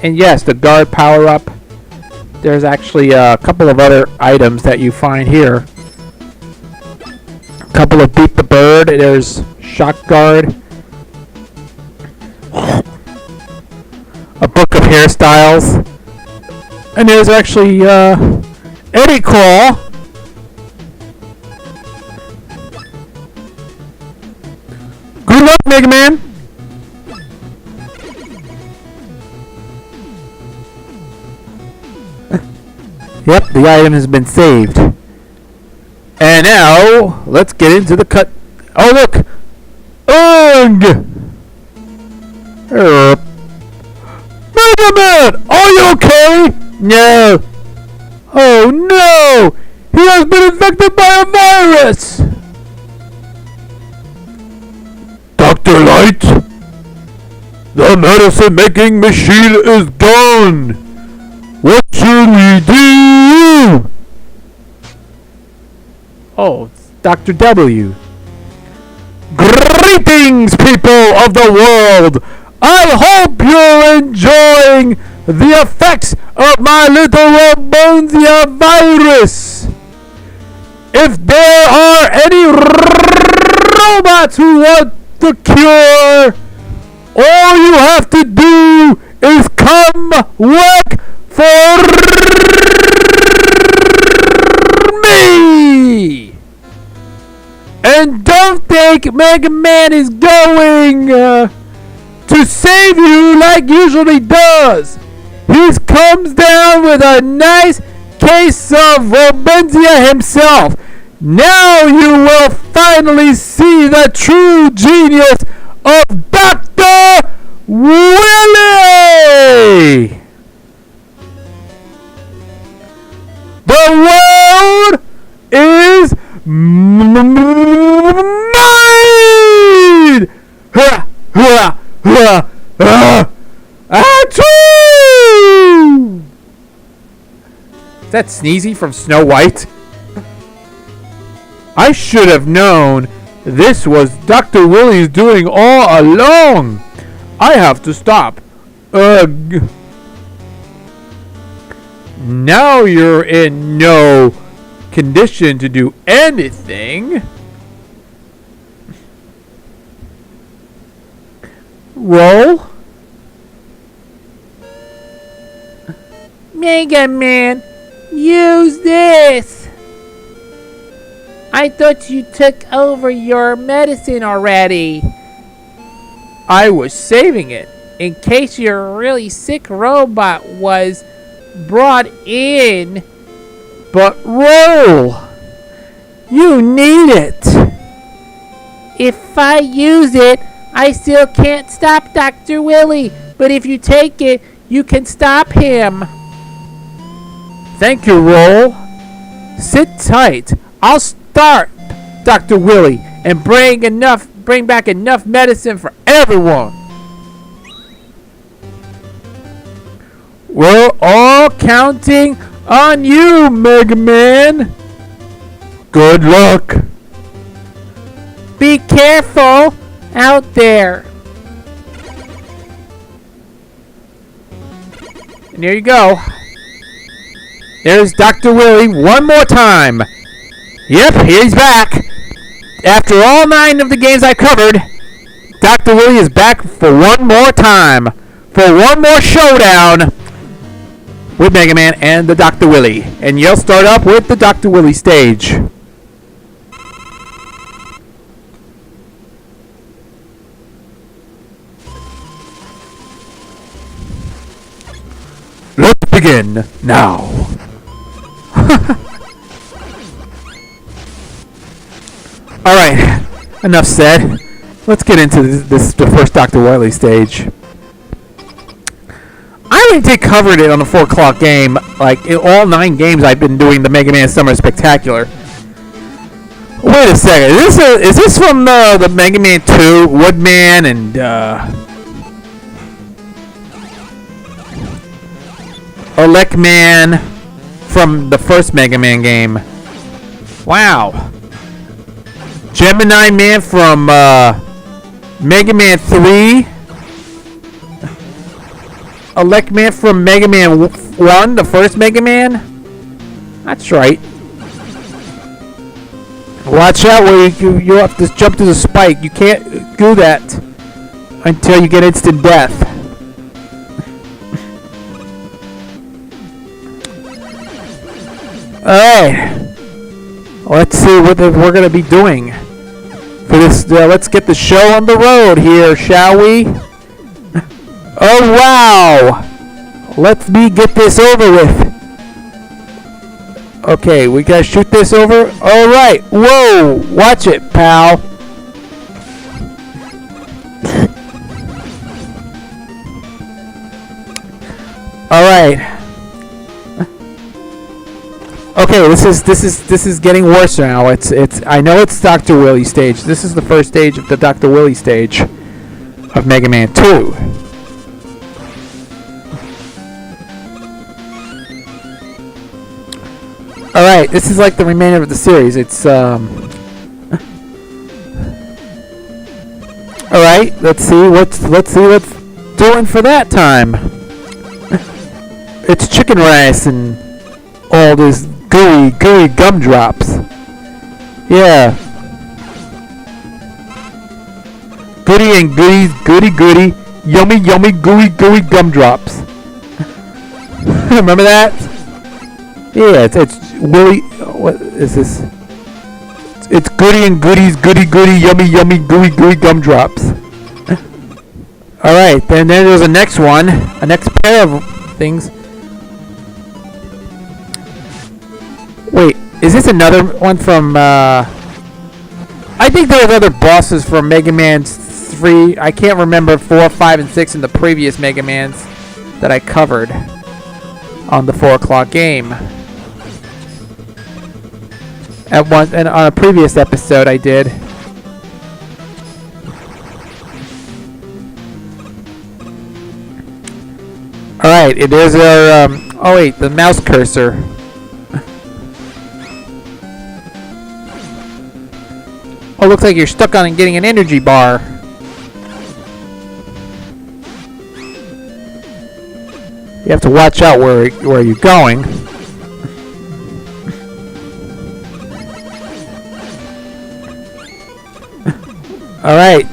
And yes, the guard power-up. There's actually a couple of other items that you find here. A couple of Beat the Bird. There's Shock Guard. A book of hairstyles. And there's actually Eddie Claw. Good luck, Mega Man. Yep, the item has been saved. And now, let's get into the cut. Oh, look! Ugh! Mega Man! Are you okay? No. Oh no! He has been infected by a virus! Dr. Light! The medicine-making machine is gone! What should we do? Oh, it's Dr. W. Greetings, people of the world! I hope you're enjoying the effects of my little Robonzia virus. If there are any robots who want the cure, all you have to do is come work for me. And don't think Mega Man is going to save you like usually does. He comes down with a nice case of Robenzia himself. Now you will finally see the true genius of Dr. Willie! The world is mine! Ha! Ha! Ha! Ha! Achoo! Is that Sneezy from Snow White? I should have known this was Dr. Willie's doing all along. I have to stop. Ugh. Now you're in no condition to do anything. Roll. Mega Man, use this. I thought you took over your medicine already. I was saving it in case your really sick robot was brought in. But roll. You need it. If I use it, I still can't stop Dr. Willie. But if you take it, you can stop him. Thank you, Roll. Sit tight. I'll start Dr. Willie and bring back enough medicine for everyone. We're all counting on you, Mega Man. Good luck. Be careful out there. And there you go. There's Dr. Willie one more time. Yep, he's back. After all 9 of the games I covered, Dr. Willie is back for one more time. For one more showdown with Mega Man and the Dr. Willie. And you'll start up with the Dr. Willie stage. Let's begin now. Alright, enough said. Let's get into the first Dr. Willie stage. I already did covered it on the 4 o'clock game. Like, in all 9 games I've been doing the Mega Man Summer Spectacular. Wait a second, is this from the Mega Man 2, Woodman, and Elec Man from the first Mega Man game? Wow. Gemini Man from Mega Man 3. Elec Man from Mega Man 1, the first Mega Man. That's right. Watch out where you have to jump to the spike. You can't do that until you get instant death. Alright. Let's see what we're going to be doing for this. Let's get the show on the road here, shall we? Oh, wow. Let me get this over with. Okay, we gotta shoot this over. Alright. Whoa. Watch it, pal. Alright. Okay, this is getting worse now. I know it's Dr. Willie stage. This is the first stage of the Dr. Willie stage of Mega Man 2. Alright, this is like the remainder of the series. It's Alright, let's see what's doing for that time. It's chicken rice and all this gooey gumdrops. Yeah. Goody and goody, yummy gooey gumdrops. Remember that? Yeah, it's Willy. What is this? It's goody and goody, yummy gooey gumdrops. All right, then there's a next one, a next pair of things. Wait, is this another one from? I think there was other bosses from Mega Man 3. I can't remember 4, 5, and 6 in the previous Mega Mans that I covered on the 4 o'clock game. At one and on a previous episode, I did. All right, it is our. Oh wait, the mouse cursor. Oh, looks like you're stuck on getting an energy bar. You have to watch out where you're going. All right.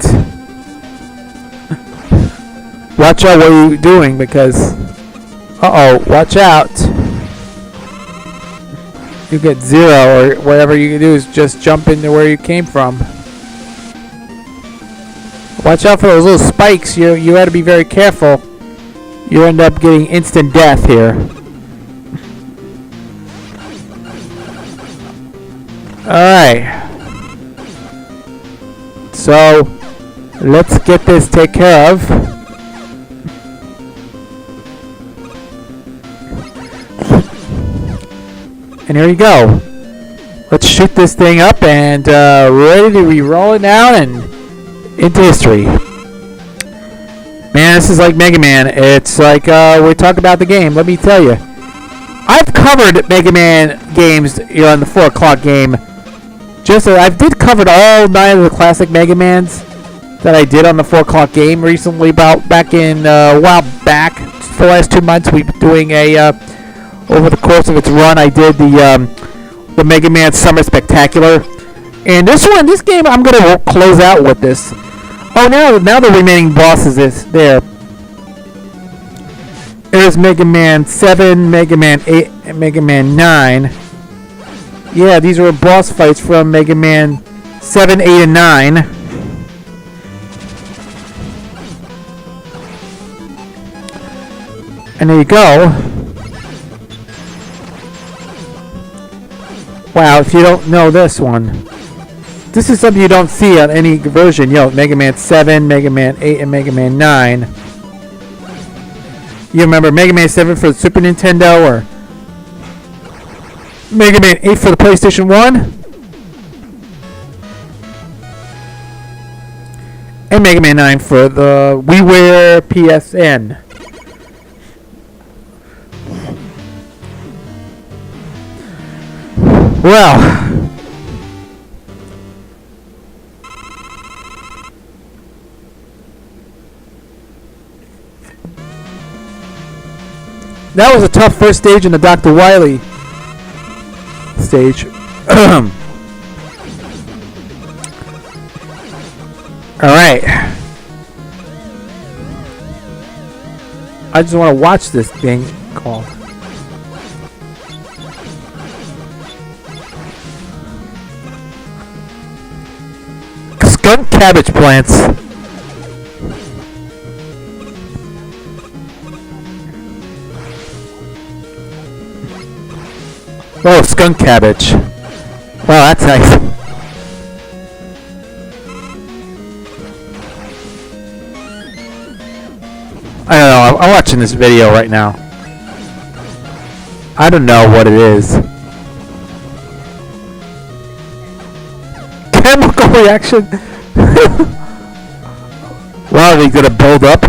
Watch out what you're doing because... Uh-oh, watch out. You get 0 or whatever you can do is just jump into where you came from. Watch out for those little spikes. You got to be very careful. You end up getting instant death here. Alright. So, let's get this taken care of. And here you go. Let's shoot this thing up and ready to be rolling down and into history. Man, this is like Mega Man. It's like we talk about the game. Let me tell you. I've covered Mega Man games on the 4 o'clock game. Just I did covered all 9 of the classic Mega Mans that I did on the 4 o'clock game recently. Back in a while back, for the last 2 months, we've been doing a over the course of its run. I did the Mega Man Summer Spectacular, and this game, I'm gonna close out with this. Oh, now the remaining bosses is there. There's Mega Man 7, Mega Man 8, and Mega Man 9. Yeah, these were boss fights from Mega Man 7, 8, and 9. And there you go. Wow, if you don't know this one. This is something you don't see on any version. Mega Man 7, Mega Man 8, and Mega Man 9. You remember Mega Man 7 for the Super Nintendo or Mega Man 8 for the PlayStation 1? And Mega Man 9 for the WiiWare PSN. Well, that was a tough first stage in the Dr. Wily stage. Alright. I just want to watch this thing called. Skunk cabbage plants. Oh, skunk cabbage. Wow, that's nice. I don't know. I'm watching this video right now. I don't know what it is. Chemical reaction. Wow, are they gonna build up?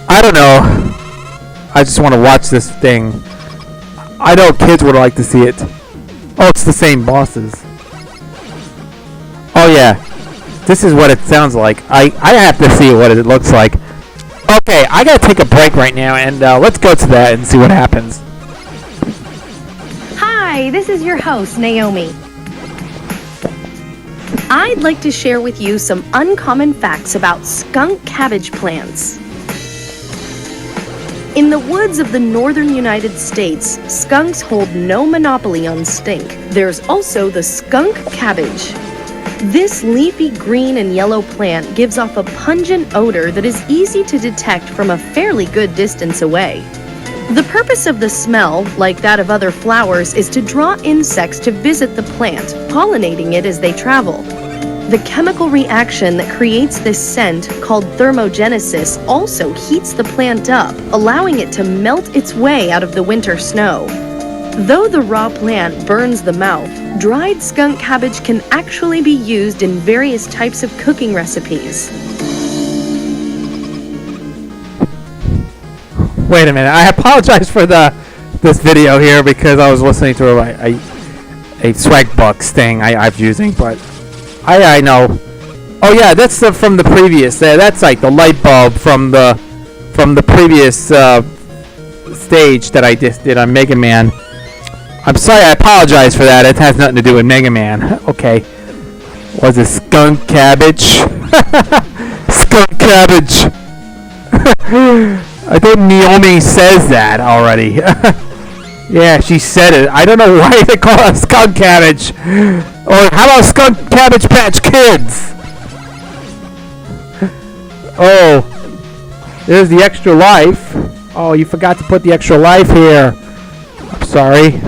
I don't know. I just want to watch this thing. I know kids would like to see it. Oh, it's the same bosses. Oh yeah, this is what it sounds like. I have to see what it looks like. Okay, I gotta take a break right now, and let's go to that and see what happens. Hi, this is your host, Naomi. I'd like to share with you some uncommon facts about skunk cabbage plants. In the woods of the northern United States, skunks hold no monopoly on stink. There's also the skunk cabbage. This leafy green and yellow plant gives off a pungent odor that is easy to detect from a fairly good distance away. The purpose of the smell, like that of other flowers, is to draw insects to visit the plant, pollinating it as they travel. The chemical reaction that creates this scent, called thermogenesis, also heats the plant up, allowing it to melt its way out of the winter snow. Though the raw plant burns the mouth, dried skunk cabbage can actually be used in various types of cooking recipes. Wait a minute. I apologize for this video here because I was listening to a Swagbucks thing I was using, but I know. Oh yeah, that's from the previous. That's like the light bulb from the previous stage that I just did on Mega Man. I'm sorry, I apologize for that. It has nothing to do with Mega Man. Okay. Was it skunk cabbage? Skunk cabbage. I think Naomi says that already. Yeah, she said it. I don't know why they call it skunk cabbage. Or how about skunk cabbage patch kids? Oh, there's the extra life. Oh, you forgot to put the extra life here. I'm sorry.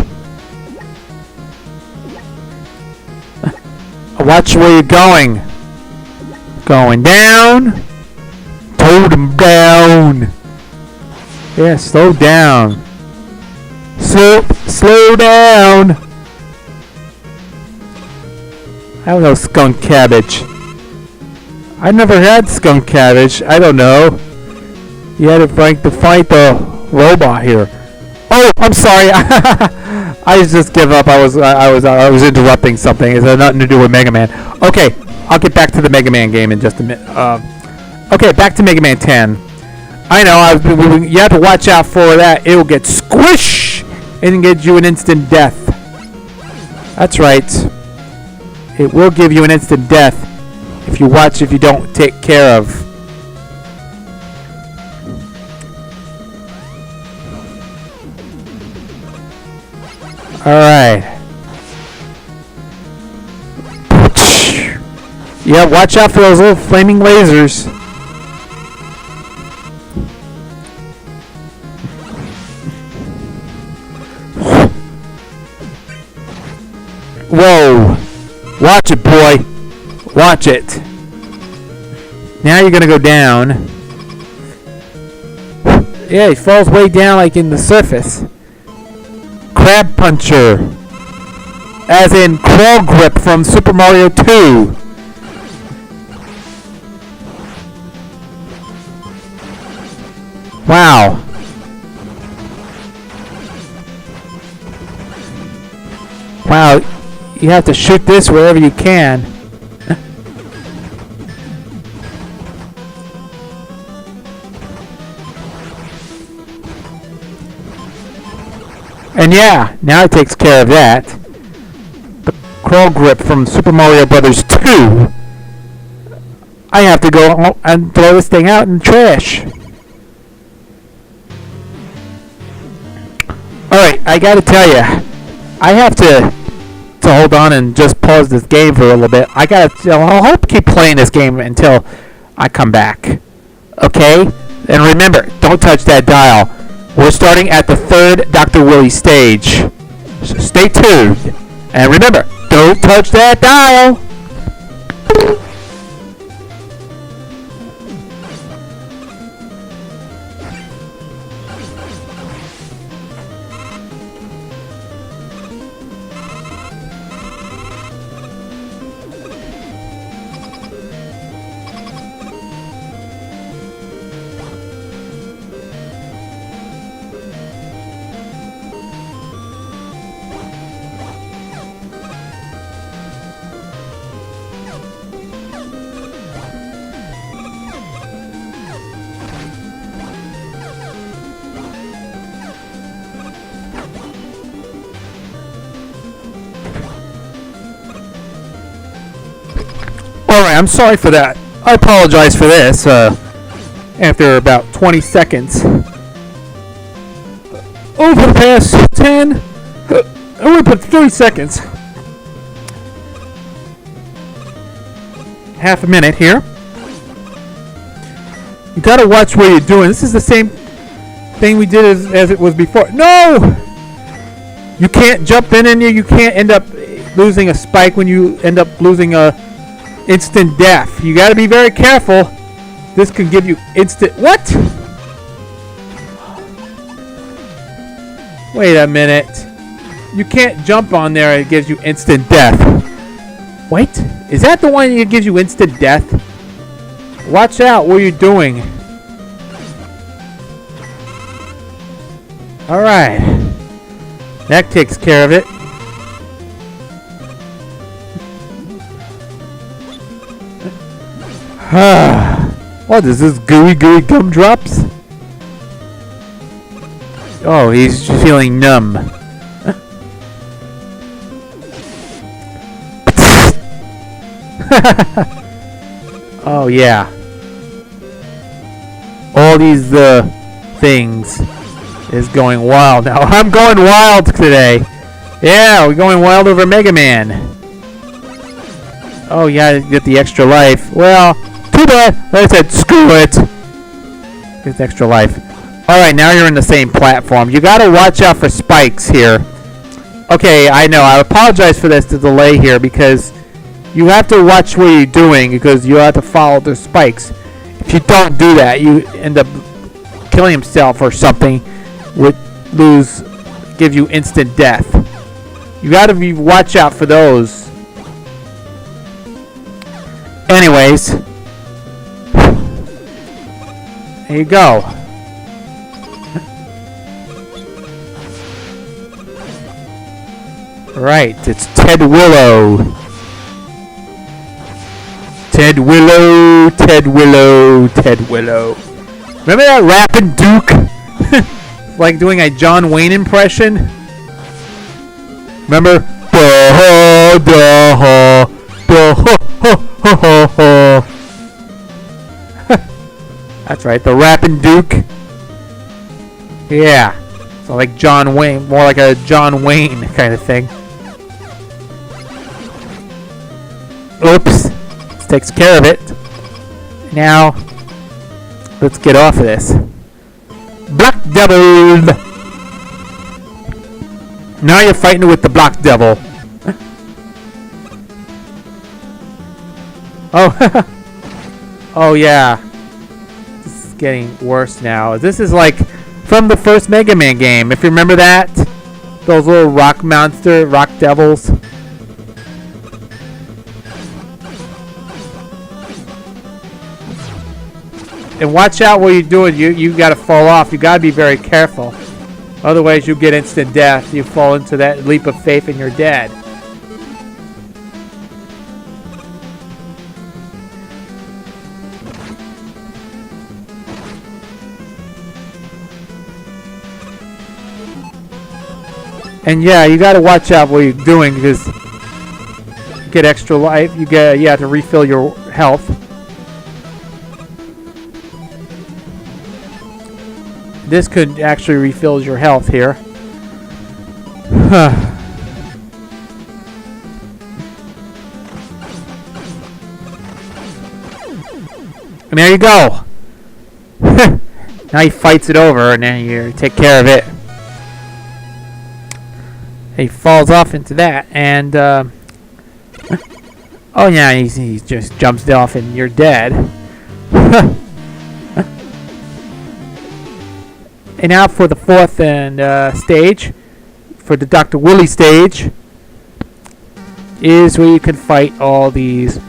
Watch where you're going. Going down. Totem down. Yeah, slow down. Slow down. I don't know skunk cabbage. I never had skunk cabbage. I don't know. You had to fight the robot here. Oh, I'm sorry. I just give up. I was interrupting something. It had nothing to do with Mega Man. Okay, I'll get back to the Mega Man game in just a minute. Okay, back to Mega Man 10. I know. You have to watch out for that. It will get squish and get you an instant death. That's right. It will give you an instant death if you don't take care of. Alright. Yeah, watch out for those little flaming lasers. Whoa. Watch it, boy. Watch it. Now you're gonna go down. Yeah, he falls way down like in the surface. Crab Puncher. As in Claw Grip from Super Mario 2. Wow. Wow, you have to shoot this wherever you can. And yeah, now it takes care of that. The Claw Grip from Super Mario Brothers 2. I have to go and throw this thing out in the trash. Alright, I gotta tell you, I have to hold on and just pause this game for a little bit. I'll hope keep playing this game until I come back. Okay? And remember, don't touch that dial. We're starting at the 3rd Dr. Willy stage. So stay tuned. And remember, don't touch that dial. Alright, I'm sorry for that. I apologize for this. After about 20 seconds. Over the past 10. I only put 30 seconds. Half a minute here. You gotta watch what you're doing. This is the same thing we did as it was before. No! You can't jump in and you can't end up losing a spike when you end up losing a instant death. You gotta be very careful. This can give you instant... What? Wait a minute. You can't jump on there, it gives you instant death. Wait, is that the one that gives you instant death? Watch out what you're doing. Alright. That takes care of it. What is this, gooey gumdrops? Oh, he's feeling numb. Oh yeah. All these things is going wild now. I'm going wild today. Yeah, we're going wild over Mega Man. Oh yeah, get the extra life. Well, too bad. I said screw it. Get the extra life. Alright, now you're in the same platform. You gotta watch out for spikes here. Okay, I know. I apologize for this delay here because you have to watch what you're doing because you have to follow the spikes. If you don't do that, you end up killing himself or something, would give you instant death. You gotta watch out for those. Anyways, there you go. Right, it's Ted Willow. Ted Willow, Ted Willow, Ted Willow. Remember that rapping Duke? Like doing a John Wayne impression? Remember? That's right, the rapping Duke. Yeah. So like John Wayne, more like a John Wayne kind of thing. Oops. This takes care of it. Now, let's get off of this. Black Devil! Now you're fighting with the Black Devil. Oh, oh yeah. This is getting worse now. This is like from the first Mega Man game. If you remember that, those little rock devils. And watch out what you're doing. You gotta fall off. You gotta be very careful. Otherwise, you get instant death. You fall into that leap of faith and you're dead. And yeah, you gotta watch out what you're doing because you get extra life. You have to refill your health. This could actually refill your health here. And there you go. Now he fights it over and then you take care of it. He falls off into that and oh yeah, he just jumps off and you're dead. And now for the fourth stage, for the Dr. Willy stage, is where you can fight all these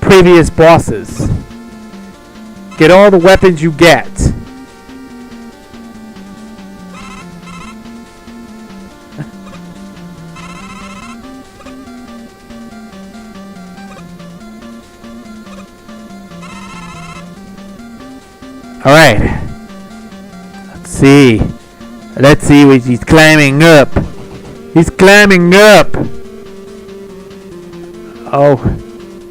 previous bosses. Get all the weapons you get. Alright. Let's see what he's climbing up. He's climbing up. Oh,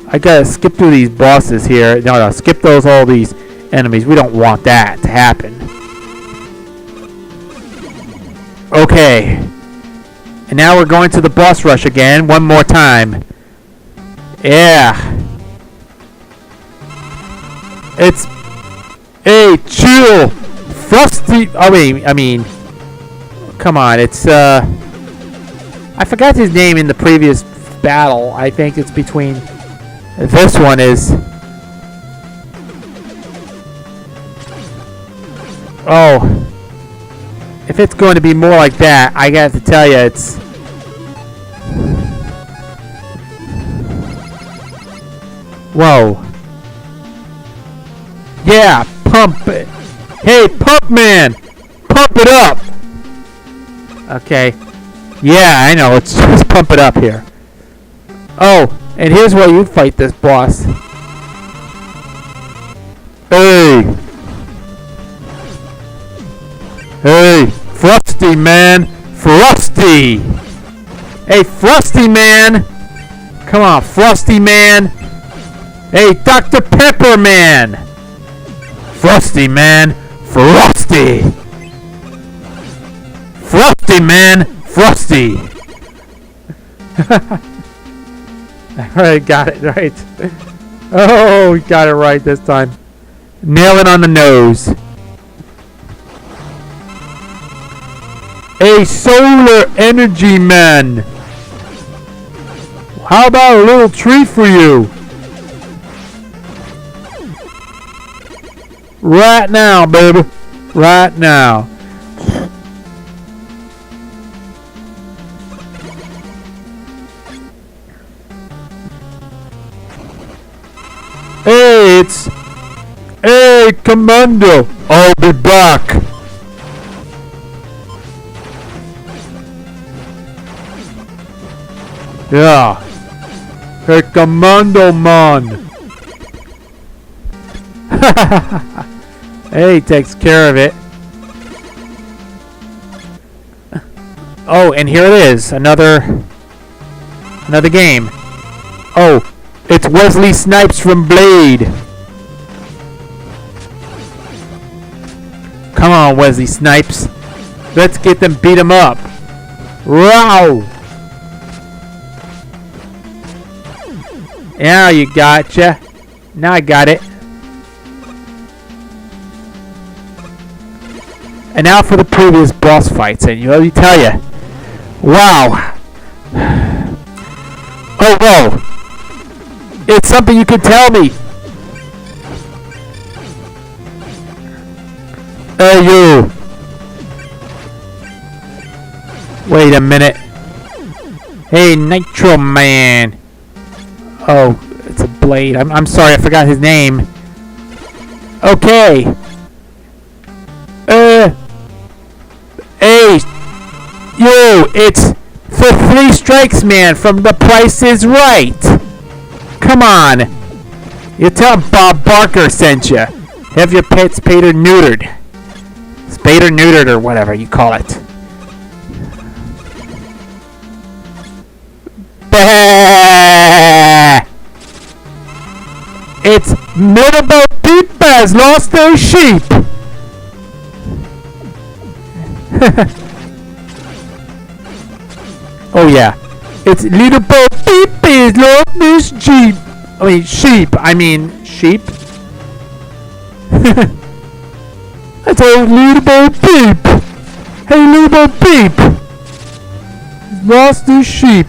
I gotta skip through these bosses here. No, skip all these enemies. We don't want that to happen. Okay. And now we're going to the boss rush again, one more time. Yeah. It's a chill, frosty. I mean, come on. It's I forgot his name in the previous battle. I think it's between. This one is. Oh. If it's going to be more like that, I got to tell you, it's. Whoa. Yeah, pump it. Hey, pump man! Pump it up! Okay. Yeah, I know. Let's just pump it up here. Oh, and here's where you fight this boss. Hey! Hey! Frosty, man! Frosty! Hey, Frosty, man! Come on, Frosty, man! Hey, Dr. Pepper, man! Frosty, man! Frosty! Frosty, man! Frosty! Alright, got it right. Oh, we got it right this time. Nail it on the nose. A solar energy man! How about a little treat for you? Right now, baby. Right now. Hey, it's... Hey, Commando. I'll be back. Yeah. Hey, Commando man. Hey, he takes care of it. Oh, and here it is. Another game. Oh, it's Wesley Snipes from Blade. Come on, Wesley Snipes. Let's get them, beat them up. Wow. Now you gotcha. Now I got it. And now for the previous boss fights, and let me tell you, wow. Oh, whoa. It's something you can tell me. Hey, you. Wait a minute. Hey, Nitro Man. Oh, it's a Blade. I'm sorry, I forgot his name. Okay. Hey, yo, it's the Three Strikes Man from The Price is Right. Come on. You tell Bob Barker sent you. Have your pets spayed or neutered. Spayed or neutered or whatever you call it. Bah! It's notable people has lost their sheep. Oh yeah, it's little boy Peepee's lost this sheep. Sheep. That's a little boy Peep. Hey, little boy Peep. He's lost his sheep.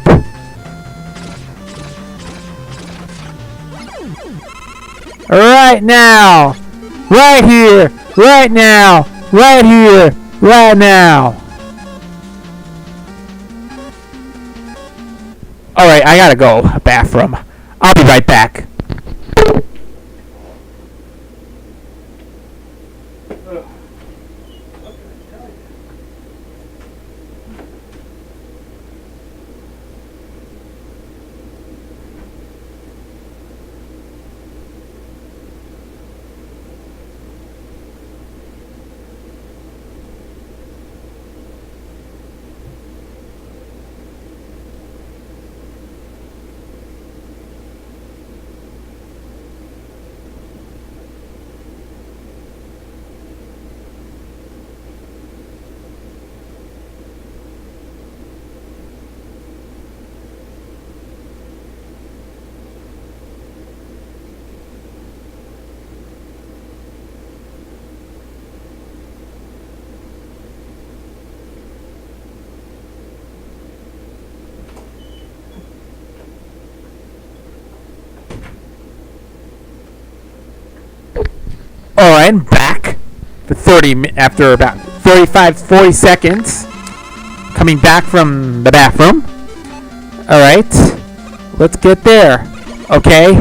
Right now. Right here. Right now. Right here. Right now. Alright, I gotta go. Bathroom. I'll be right back. Alright, I'm back for after about 35, 40 seconds. Coming back from the bathroom. Alright. Let's get there. Okay.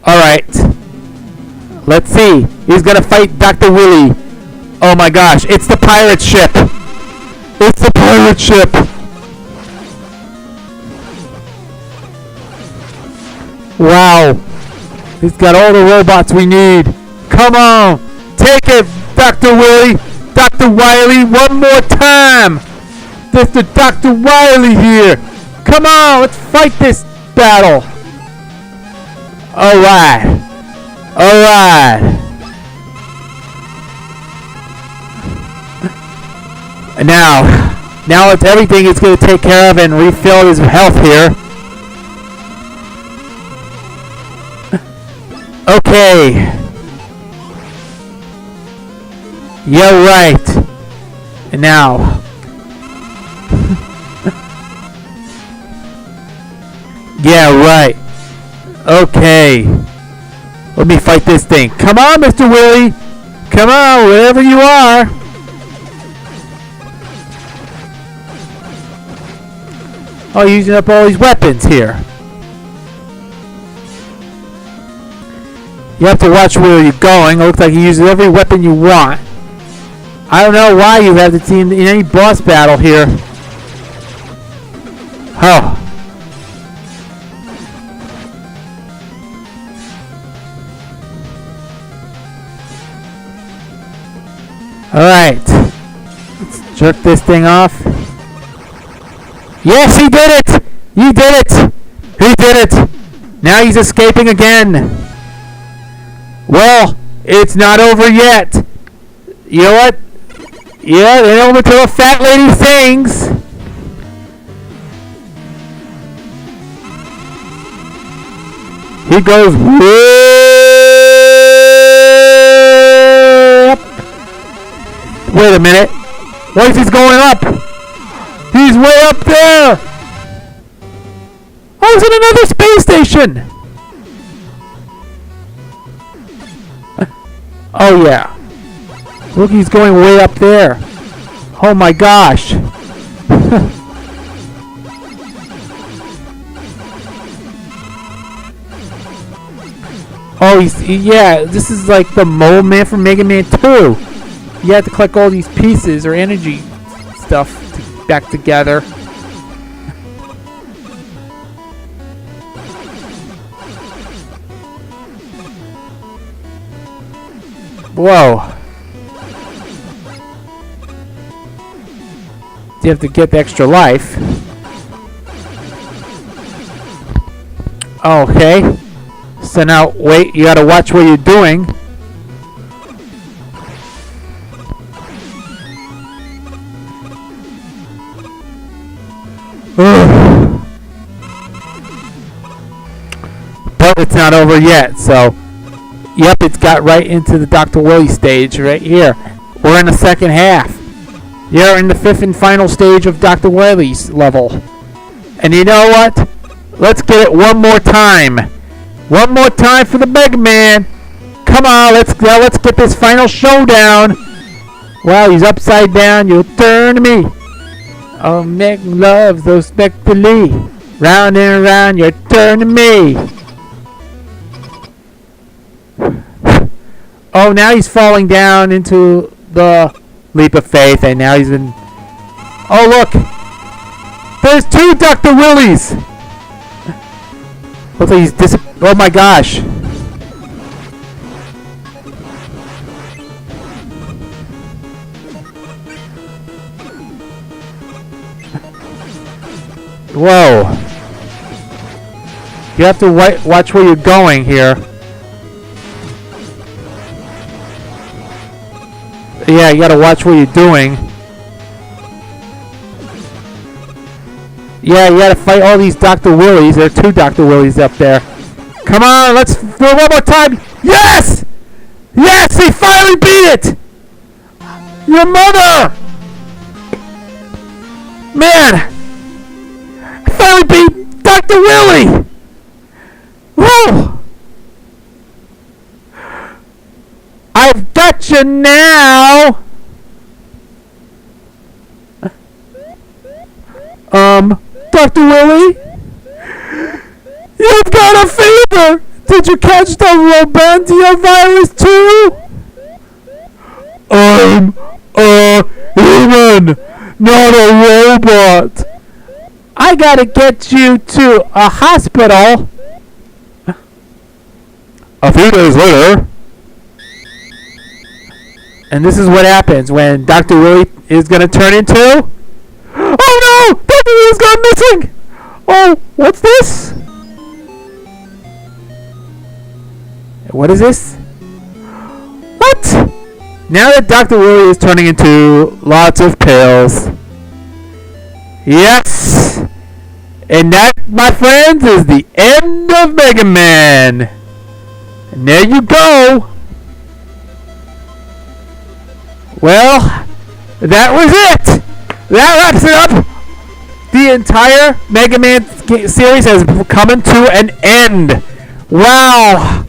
Alright. Let's see. He's gonna fight Dr. Willy. Oh my gosh. It's the pirate ship. It's the pirate ship. Wow. He's got all the robots we need. Come on. Take it, Dr. Willy. Dr. Wily, one more time. There's the Dr. Wily here. Come on, let's fight this battle. Alright. Alright. Now it's everything is going to take care of and refill his health here. Okay. Yeah, right. And now. Yeah, right. Okay. Let me fight this thing. Come on, Mr. Willy. Come on, wherever you are. Oh, using up all these weapons here. You have to watch where you're going. It looks like you use every weapon you want. I don't know why you have the team in any boss battle here. Oh. Alright. Let's jerk this thing off. Yes, he did it! He did it! He did it! Now he's escaping again. Well, it's not over yet. You know what? Yeah, they over to the fat lady things. He goes way up. Wait a minute. Why is he going up? He's way up there. Oh, it's in another space station. Oh yeah. Look, he's going way up there. Oh my gosh. Oh, yeah, this is like the Mole Man from Mega Man 2. You have to collect all these pieces or energy stuff back together. Whoa. You have to get the extra life. Okay. So now, wait, you gotta watch what you're doing. But it's not over yet, so yep, it's got right into the Dr. Willy stage right here. We're in the second half. You're in the fifth and final stage of Dr. Wily's level. And you know what? Let's get it one more time. One more time for the Mega Man. Come on, let's get this final showdown. Wow, he's upside down. You'll turn to me. Oh, Meg loves those spectrally. Round and around, your turn to me. Oh, now he's falling down into the leap of faith, and now he's in. Oh, look! There's two Dr. Willys! Looks like he's oh my gosh! Whoa! You have to watch where you're going here. Yeah, you gotta watch what you're doing. Yeah, you gotta fight all these Dr. Willys. There are two Dr. Willys up there. Come on, let's do it one more time. Yes! Yes, he finally beat it! Your mother! Man! I finally beat Dr. Willy! Whoa! And now... Dr. Willie? You've got a fever! Did you catch the Robandia virus too? I'm a human, not a robot. I gotta get you to a hospital. A few days later. And this is what happens when Dr. Willie is gonna turn into... Oh no! Dr. Willie's gone missing! Oh, what's this? What is this? What? Now that Dr. Willie is turning into lots of pills. Yes! And that, my friends, is the end of Mega Man. And there you go. Well, that was it. That wraps it up. The entire Mega Man series has come to an end. Wow.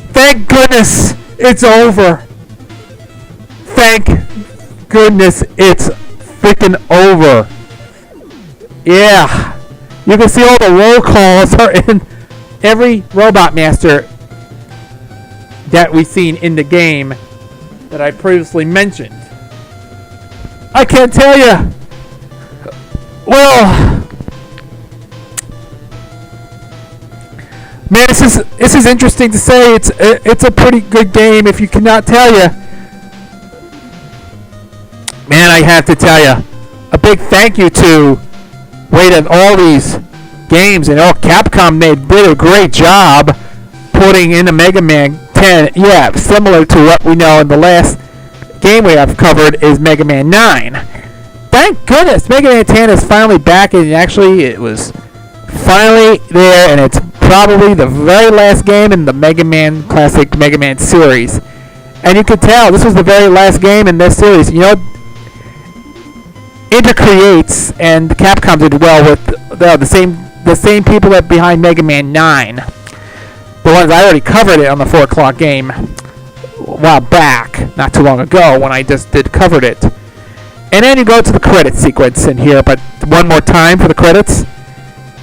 Thank goodness it's over. Thank goodness it's freaking over. Yeah. You can see all the roll calls are in every Robot Master that we've seen in the game that I previously mentioned. I can't tell you. Well, man, this is interesting to say. It's a pretty good game. If you cannot tell you, man, I have to tell you, a big thank you to Wade and all these games, and Capcom did a great job putting in the Mega Man 10. Yeah, similar to what we know in the last game we have covered is Mega Man 9. Thank goodness Mega Man 10 is finally back, and actually it was finally there, and it's probably the very last game in the Mega Man classic Mega Man series. And you can tell this was the very last game in this series. You know, Intercreates and Capcom did well with the same people that behind Mega Man 9. The ones I already covered it on the 4 o'clock game a while back, not too long ago when I just covered it. And then you go to the credit sequence in here, but one more time for the credits.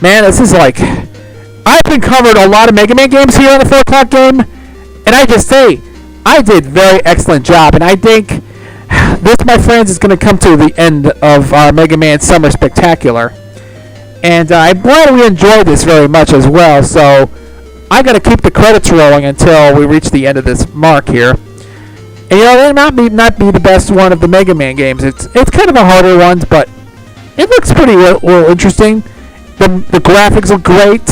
Man, this is like... I've been covered a lot of Mega Man games here on the 4 o'clock game, and I just say, I did very excellent job, and I think this, my friends, is going to come to the end of our Mega Man Summer Spectacular. And I'm glad we enjoyed this very much as well, so I got to keep the credits rolling until we reach the end of this mark here. And you know, it might not be the best one of the Mega Man games. It's kind of a harder one, but it looks pretty well interesting. The graphics look great.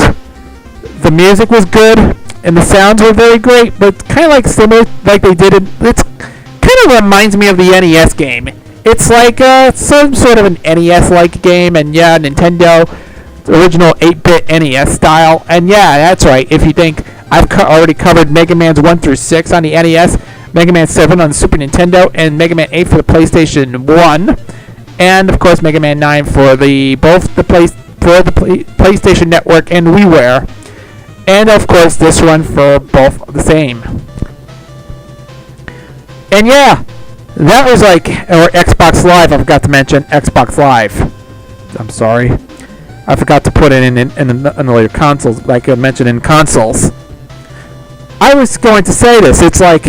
The music was good, and the sounds were very great. But kind of like similar, like they did it. It's kind of reminds me of the NES game. It's like some sort of an NES-like game, and yeah, Nintendo, the original 8-bit NES style. And yeah, that's right. If you think I've already covered Mega Man's 1 through 6 on the NES. Mega Man 7 on the Super Nintendo, and Mega Man 8 for the PlayStation 1, and of course Mega Man 9 for the PlayStation Network and WiiWare, and of course this one for both the same. And yeah, that was like, or Xbox Live. I forgot to mention Xbox Live. I'm sorry, I forgot to put it in the later consoles, like I mentioned in consoles. I was going to say this. It's like,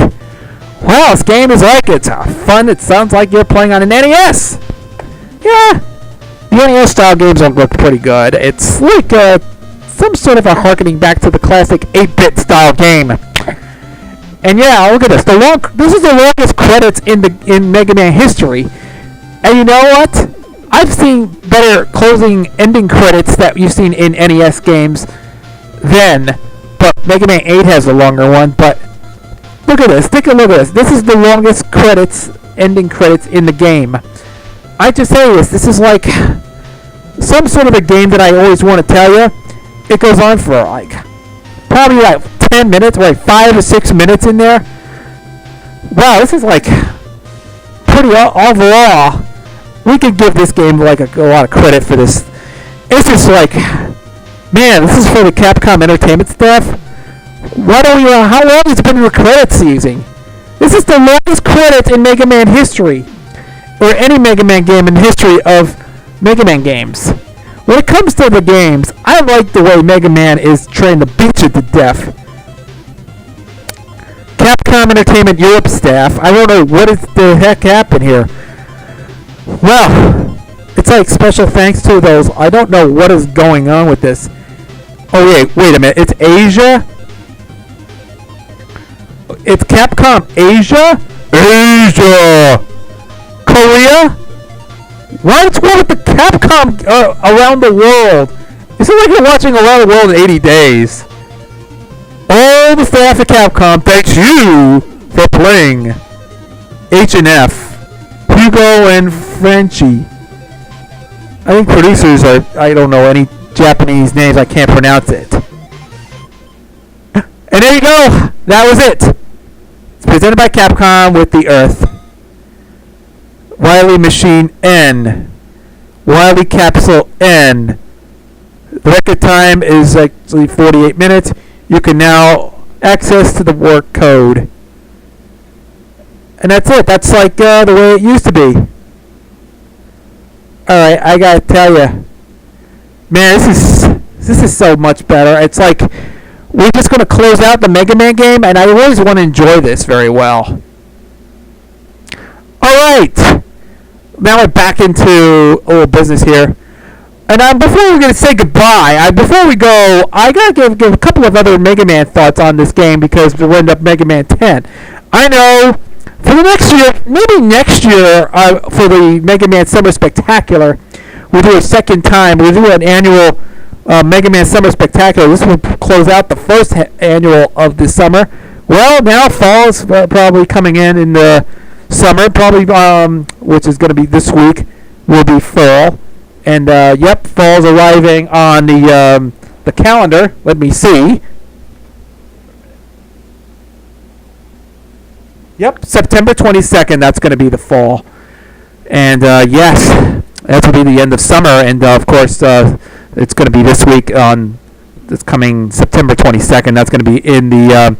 wow, this game is like, it's fun. It sounds like you're playing on an NES. Yeah, the NES style games look pretty good. It's like some sort of a harkening back to the classic 8-bit style game. And yeah, look at this. This is the longest credits in Mega Man history. And you know what? I've seen better closing ending credits that you've seen in NES games then. But Mega Man 8 has a longer one. But look at this. Take a look at this. This is the longest ending credits in the game. I just say this. This is like some sort of a game that I always want to tell you. It goes on for like probably like 10 minutes, or like 5 or 6 minutes in there. Wow, this is like pretty overall. We could give this game like a lot of credit for this. It's just like, man, this is for the Capcom Entertainment staff. How long has it been in the credits using? This is the longest credit in Mega Man history, or any Mega Man game in history of Mega Man games. When it comes to the games, I like the way Mega Man is trying to beat you to death. Capcom Entertainment Europe staff, I don't know what is the heck happened here. Well, it's like special thanks to those. I don't know what is going on with this. Oh wait a minute. It's Asia? It's Capcom Asia? Asia! Korea? What's wrong with the Capcom around the world? It's like you're watching Around the World in 80 days. All the staff at Capcom thanks you for playing H&F, Hugo and Frenchie. I think producers are, I don't know any Japanese names, I can't pronounce it. And there you go, that was it. It's presented by Capcom with the Earth. Wily Machine N. Wily Capsule N. The record time is actually 48 minutes. You can now access to the work code. And that's it. That's like the way it used to be. Alright, I gotta tell you. Man, this is so much better. It's like we're just gonna close out the Mega Man game, and I always want to enjoy this very well. Alright. Now we're back into a little business here. And before we're going to say goodbye, before we go, I got to give a couple of other Mega Man thoughts on this game because we'll end up Mega Man 10. I know, for the next year, maybe next year, for the Mega Man Summer Spectacular, we'll do a second time. We'll do an annual Mega Man Summer Spectacular. This will close out the first annual of the summer. Well, now fall is probably coming in the summer, probably, which is going to be this week, will be fall. And, yep, fall's arriving on the calendar. Let me see. Yep, September 22nd, that's going to be the fall. And, yes, that will be the end of summer. And, of course, it's going to be this week on this coming September 22nd. That's going to be in the,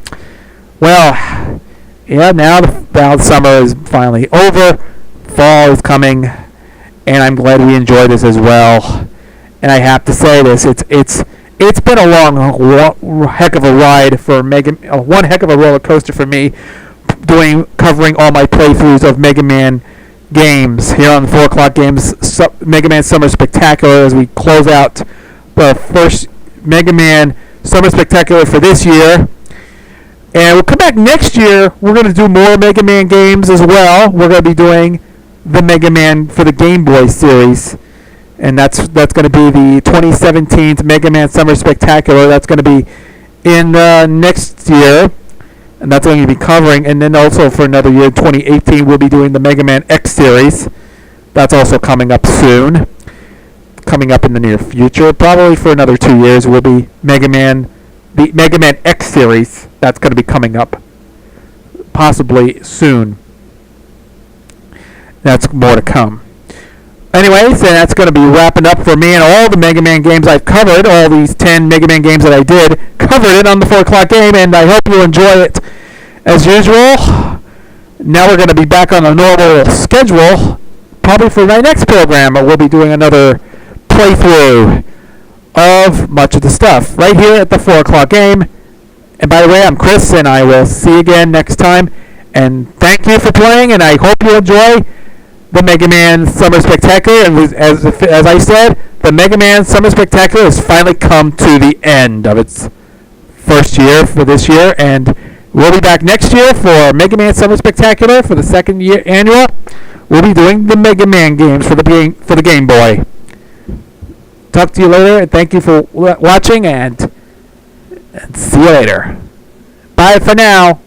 well... Yeah, now the summer is finally over. Fall is coming, and I'm glad we enjoy this as well. And I have to say this: it's been a long, heck of a ride for one heck of a roller coaster for me, covering all my playthroughs of Mega Man games here on the 4 o'clock games, Mega Man Summer Spectacular, as we close out the first Mega Man Summer Spectacular for this year. And we'll come back next year. We're going to do more Mega Man games as well. We're going to be doing the Mega Man for the Game Boy series. And that's going to be the 2017 Mega Man Summer Spectacular. That's going to be in next year. And that's going to be covering. And then also for another year, 2018, we'll be doing the Mega Man X series. That's also coming up soon. Coming up in the near future. Probably for another 2 years will be the Mega Man X series. That's going to be coming up possibly soon. That's more to come. Anyways, that's going to be wrapping up for me and all the Mega Man games I've covered. All these 10 Mega Man games that I did, covered it on the 4 o'clock game, and I hope you enjoy it as usual. Now we're going to be back on a normal schedule, probably for my next program. We'll be doing another playthrough of much of the stuff right here at the 4 o'clock game. And by the way, I'm Chris, and I will see you again next time. And thank you for playing, and I hope you enjoy the Mega Man Summer Spectacular. And as I said, the Mega Man Summer Spectacular has finally come to the end of its first year for this year. And we'll be back next year for Mega Man Summer Spectacular for the second year annual. We'll be doing the Mega Man games for the Game Boy. Talk to you later, and thank you for watching, and see you later. Bye for now.